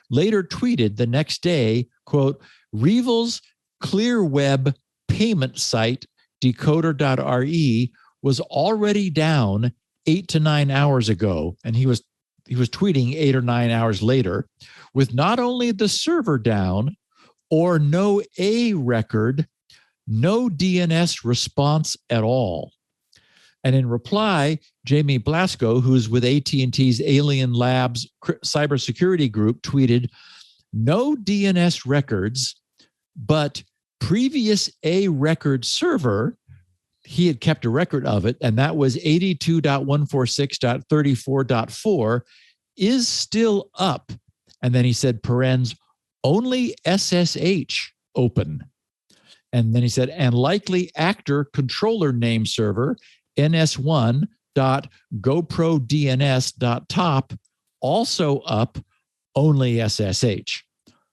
later tweeted the next day, quote, REvil's clear web payment site, decoder.re, was already down 8 to 9 hours ago, and he was tweeting 8 or 9 hours later, with not only the server down or no A record, no DNS response at all. And in reply, Jamie Blasco, who's with AT&T's Alien Labs cybersecurity group, tweeted, no DNS records, but previous A record server, he had kept a record of it, and that was 82.146.34.4, is still up. And then he said, parens, only SSH open. And then he said, and likely actor controller name server, ns1.goprodns.top, also up, only SSH.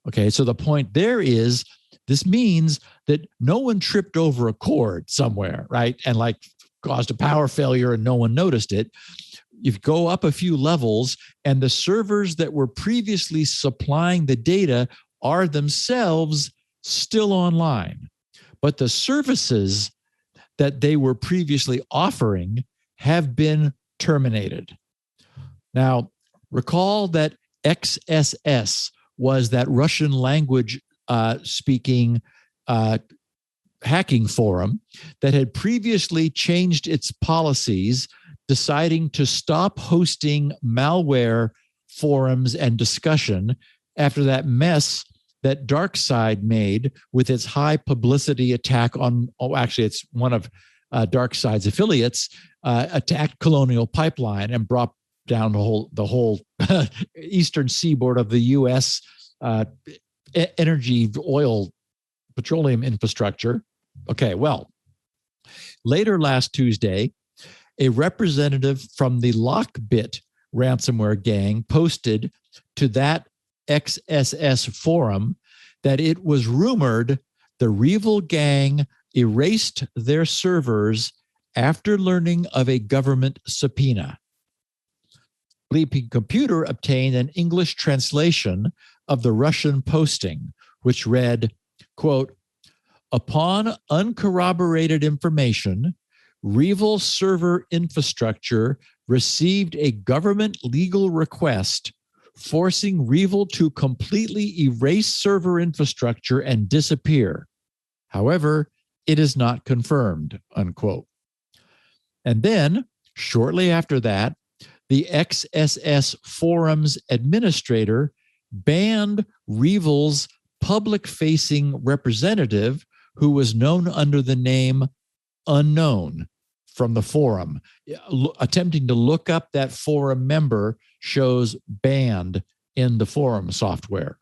Okay, so the point there is, this means that no one tripped over a cord somewhere, right? And like caused a power failure and no one noticed it. You go up a few levels and the servers that were previously supplying the data are themselves still online. But the services that they were previously offering have been terminated. Now, recall that XSS was that Russian language speaking hacking forum that had previously changed its policies, deciding to stop hosting malware forums and discussion after that mess that DarkSide made with its high publicity attack on, actually it's one of DarkSide's affiliates, attacked Colonial Pipeline and brought down the whole eastern seaboard of the U.S. Energy, oil, petroleum infrastructure. Okay, well, later last Tuesday, a representative from the Lockbit ransomware gang posted to that XSS forum that it was rumored the REvil gang erased their servers after learning of a government subpoena. Bleeping Computer obtained an English translation of the Russian posting, which read, quote, upon uncorroborated information, REvil server infrastructure received a government legal request forcing REvil to completely erase server infrastructure and disappear. However, it is not confirmed, unquote. And then, shortly after that, the XSS forums administrator banned REvil's public-facing representative, who was known under the name Unknown, from the forum. Attempting to look up that forum member shows banned in the forum software.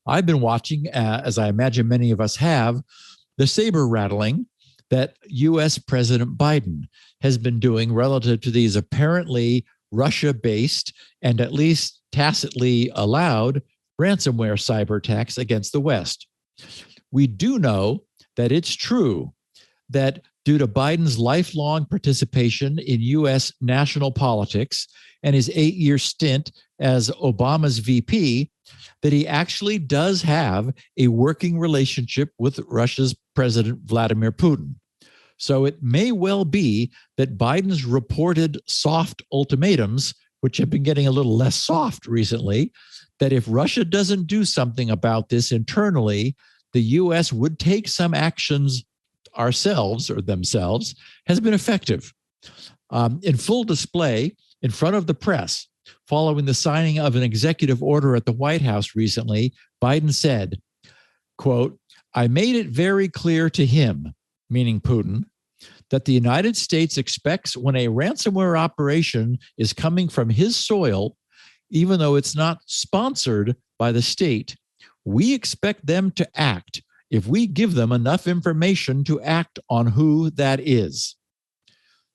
I've been watching, as I imagine many of us have, the saber rattling that U.S. President Biden has been doing relative to these apparently Russia-based and at least tacitly allowed ransomware cyber attacks against the West. We do know that it's true that due to Biden's lifelong participation in U.S. national politics and his 8-year stint as Obama's VP, that he actually does have a working relationship with Russia's President Vladimir Putin. So it may well be that Biden's reported soft ultimatums, which have been getting a little less soft recently, that if Russia doesn't do something about this internally, the U.S. would take some actions ourselves or themselves, has been effective. In full display in front of the press, following the signing of an executive order at the White House recently, Biden said, quote, I made it very clear to him, meaning Putin, that the United States expects when a ransomware operation is coming from his soil, even though it's not sponsored by the state, we expect them to act if we give them enough information to act on who that is.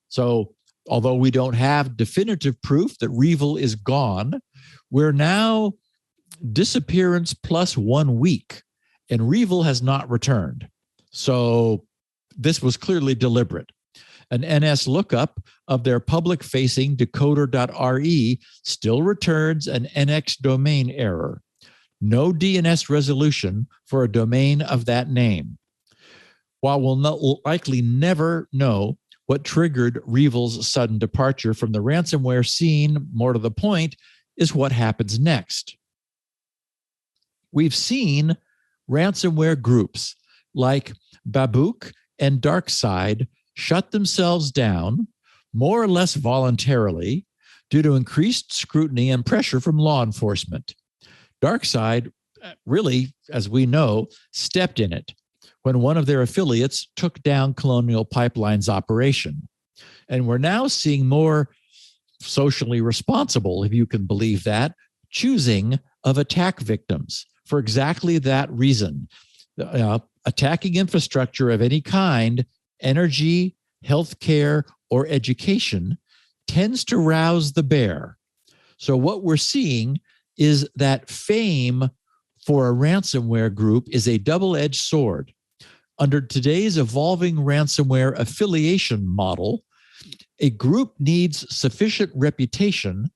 So, although we don't have definitive proof that REvil is gone, we're now disappearance plus 1 week, and REvil has not returned. So this was clearly deliberate. An NS lookup of their public-facing decoder.re still returns an NX domain error. No DNS resolution for a domain of that name. While we'll likely never know what triggered REvil's sudden departure from the ransomware scene, more to the point, is what happens next. We've seen ransomware groups like Babook and DarkSide shut themselves down, more or less voluntarily, due to increased scrutiny and pressure from law enforcement. DarkSide really, as we know, stepped in it when one of their affiliates took down Colonial Pipeline's operation. And we're now seeing more socially responsible, if you can believe that, choosing of attack victims for exactly that reason. attacking infrastructure of any kind, energy, healthcare, or education, tends to rouse the bear. So what we're seeing is that fame for a ransomware group is a double-edged sword. Under today's evolving ransomware affiliation model, a group needs sufficient reputation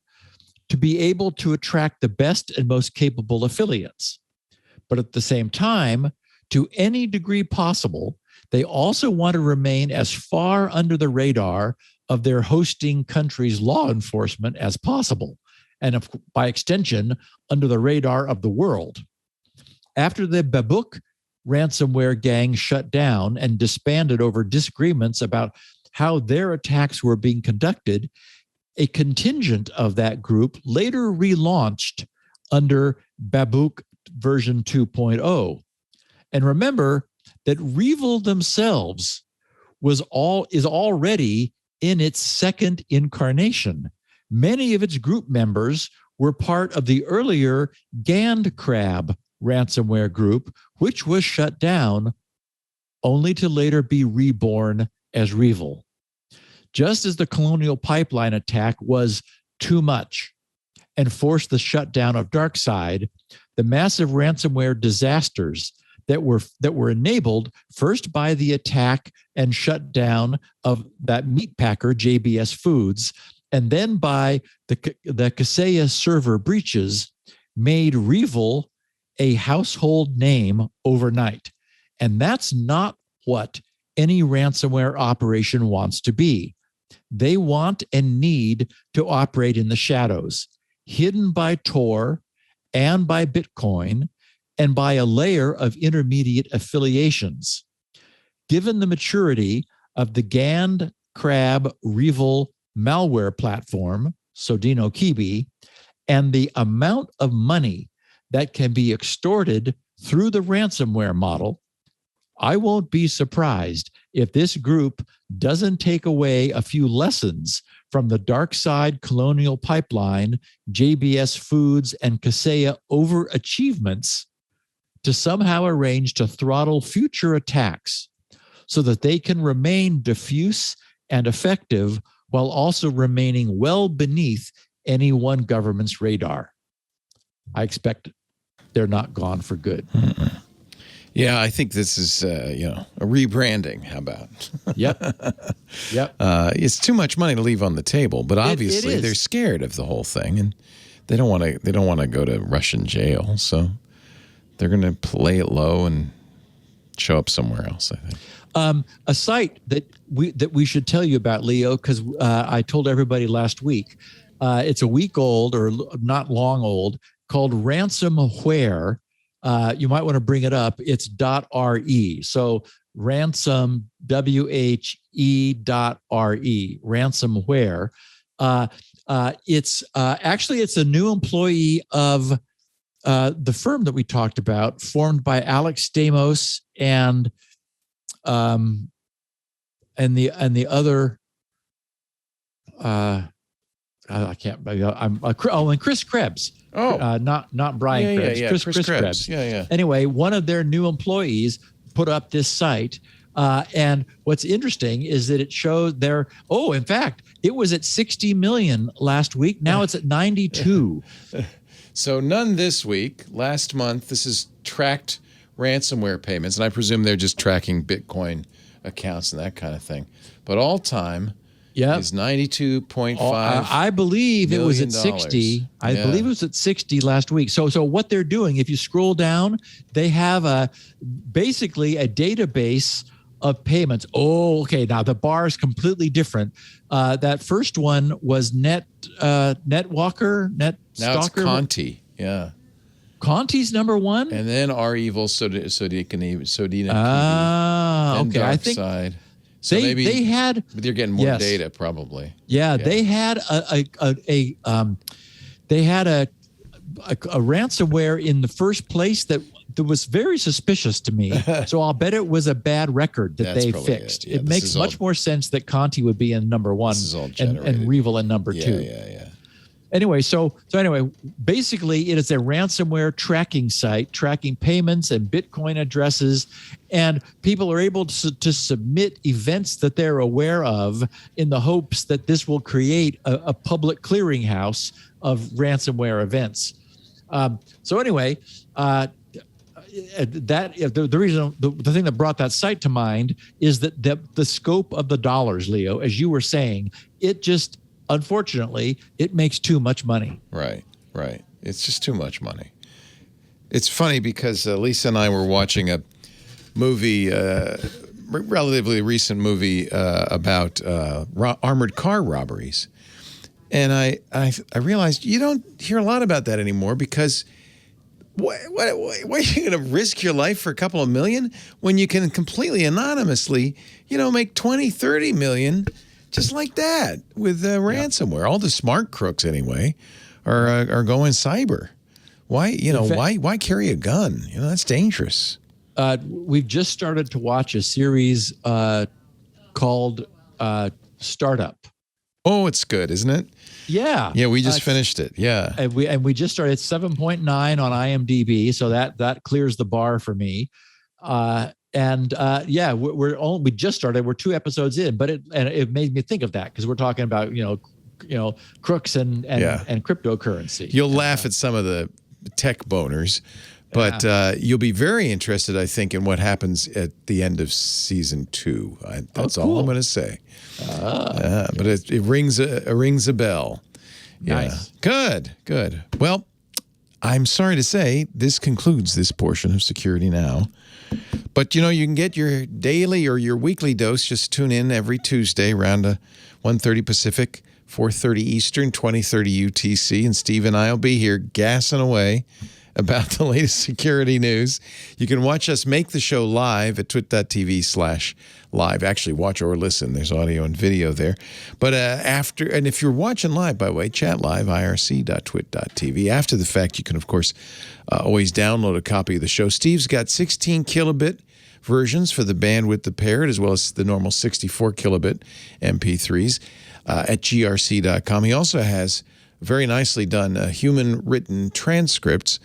to be able to attract the best and most capable affiliates. But at the same time, to any degree possible, they also want to remain as far under the radar of their hosting country's law enforcement as possible, and by extension, under the radar of the world. After the Babuk ransomware gang shut down and disbanded over disagreements about how their attacks were being conducted, a contingent of that group later relaunched under Babuk version 2.0. And remember that REvil themselves is already in its second incarnation. Many of its group members were part of the earlier Gandcrab ransomware group, which was shut down only to later be reborn as REvil. Just as the Colonial Pipeline attack was too much and forced the shutdown of DarkSide, the massive ransomware disasters that were enabled first by the attack and shutdown of that meat packer, JBS Foods, and then by the Kaseya server breaches, made REvil a household name overnight. And that's not what any ransomware operation wants to be. They want and need to operate in the shadows, hidden by Tor and by Bitcoin and by a layer of intermediate affiliations. Given the maturity of the Gand Crab REvil malware platform, Sodino Kibi, and the amount of money that can be extorted through the ransomware model, I won't be surprised if this group doesn't take away a few lessons from the DarkSide Colonial Pipeline, JBS Foods, and Kaseya overachievements to somehow arrange to throttle future attacks so that they can remain diffuse and effective while also remaining well beneath any one government's radar. I expect they're not gone for good. Mm-mm. Yeah, I think this is, a rebranding. How about? Yep. It's too much money to leave on the table, but obviously they're scared of the whole thing, and they don't want to go to Russian jail, so they're going to play it low and show up somewhere else, I think. A site that we should tell you about, Leo, because I told everybody last week. It's a week old or not long old, called Ransomware. You might want to bring it up. It's .re. So ransom, WHE.RE, ransomware. It's a new employee of the firm that we talked about, formed by Alex Stamos and the other. I can't. And Chris Krebs. Not Brian Krebs. Yeah. Chris Krebs. Yeah. Anyway, one of their new employees put up this site, and what's interesting is that it showed in fact, it was at 60 million last week. Now it's at 92. So none this week. Last month, this is tracked ransomware payments, and I presume they're just tracking Bitcoin accounts and that kind of thing. But all time. Yeah, is 92.5. I believe it was at 60. I believe it was at 60 last week. So what they're doing, if you scroll down, they have basically a database of payments. Oh, okay. Now the bar is completely different. That first one was NetWalker. Now it's Conti. Yeah. Conti's number one, and then REvil Sodina. Okay. I think. Side. So they had, but they're getting more data probably. Yeah, they had a ransomware in the first place that was very suspicious to me. So I'll bet it was a bad record that they fixed. It makes much more sense that Conti would be in number one and REvil in number two. Yeah. Anyway, so anyway, basically it is a ransomware tracking site, tracking payments and Bitcoin addresses, and people are able to submit events that they're aware of in the hopes that this will create a public clearinghouse of ransomware events. So anyway, the thing that brought that site to mind is that the scope of the dollars, Leo, as you were saying, unfortunately, it makes too much money. Right. It's just too much money. It's funny because Lisa and I were watching a movie, relatively recent movie about armored car robberies. And I realized you don't hear a lot about that anymore because why are you going to risk your life for a couple of million when you can completely anonymously, make 20, 30 million just like that with ransomware? All the smart crooks anyway are going cyber. Why, why carry a gun? That's dangerous. We've just started to watch a series called Startup. Oh, it's good, isn't it? Yeah. Yeah, we just finished it. Yeah. And we just started 7.9 on IMDb, so that clears the bar for me. We just started. We're 2 episodes in, but it made me think of that because we're talking about crooks and cryptocurrency. You'll laugh at some of the tech boners, but you'll be very interested, I think, in what happens at the end of season 2. That's all I'm going to say. But it rings a bell. Nice. Yeah. Good. Well, I'm sorry to say this concludes this portion of Security Now. But, you can get your daily or your weekly dose. Just tune in every Tuesday around 1:30 Pacific, 4:30 Eastern, 20:30 UTC. And Steve and I will be here gassing away about the latest security news. You can watch us make the show live at twit.tv/live. Actually, watch or listen. There's audio and video there. But and if you're watching live, by the way, chat live, irc.twit.tv. After the fact, you can, of course, always download a copy of the show. Steve's got 16 kilobit versions for the bandwidth impaired, as well as the normal 64 kilobit MP3s at grc.com. He also has very nicely done human-written transcripts.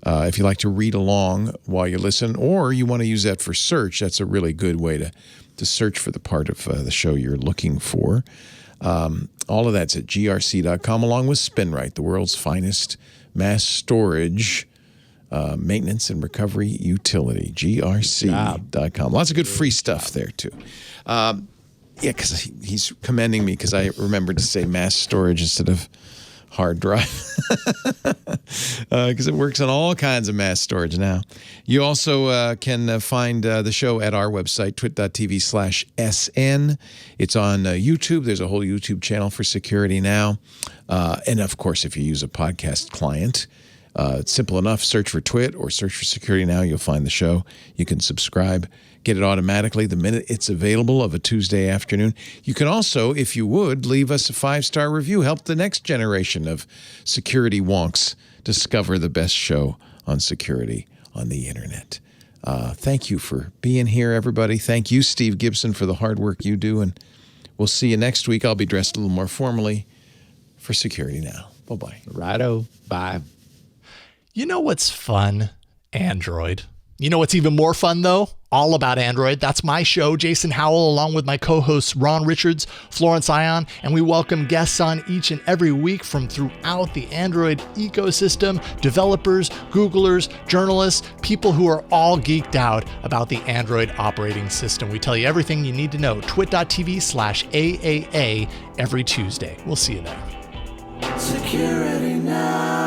If you like to read along while you listen, or you want to use that for search, that's a really good way to search for the part of the show you're looking for. All of that's at grc.com, along with SpinRite, the world's finest mass storage maintenance and recovery utility, grc.com. Lots of good free stuff there, too. Because he's commending me because I remembered to say mass storage instead of hard drive, because it works on all kinds of mass storage now. You also can find the show at our website, twit.tv/SN. It's on YouTube. There's a whole YouTube channel for Security Now. And, of course, if you use a podcast client, it's simple enough. Search for Twit or search for Security Now. You'll find the show. You can subscribe. Get it automatically the minute it's available of a Tuesday afternoon. You can also, if you would, leave us a 5-star review. Help the next generation of security wonks discover the best show on security on the internet. Thank you for being here, everybody. Thank you, Steve Gibson, for the hard work you do. And we'll see you next week. I'll be dressed a little more formally for Security Now. Bye-bye. Righto. Bye. You know what's fun? Android. You know what's even more fun, though? All About Android. That's my show, Jason Howell, along with my co-hosts Ron Richards, Florence Ion, and we welcome guests on each and every week from throughout the Android ecosystem, developers, Googlers, journalists, people who are all geeked out about the Android operating system. We tell you everything you need to know. twit.tv/AAA every Tuesday. We'll see you there. Security Now.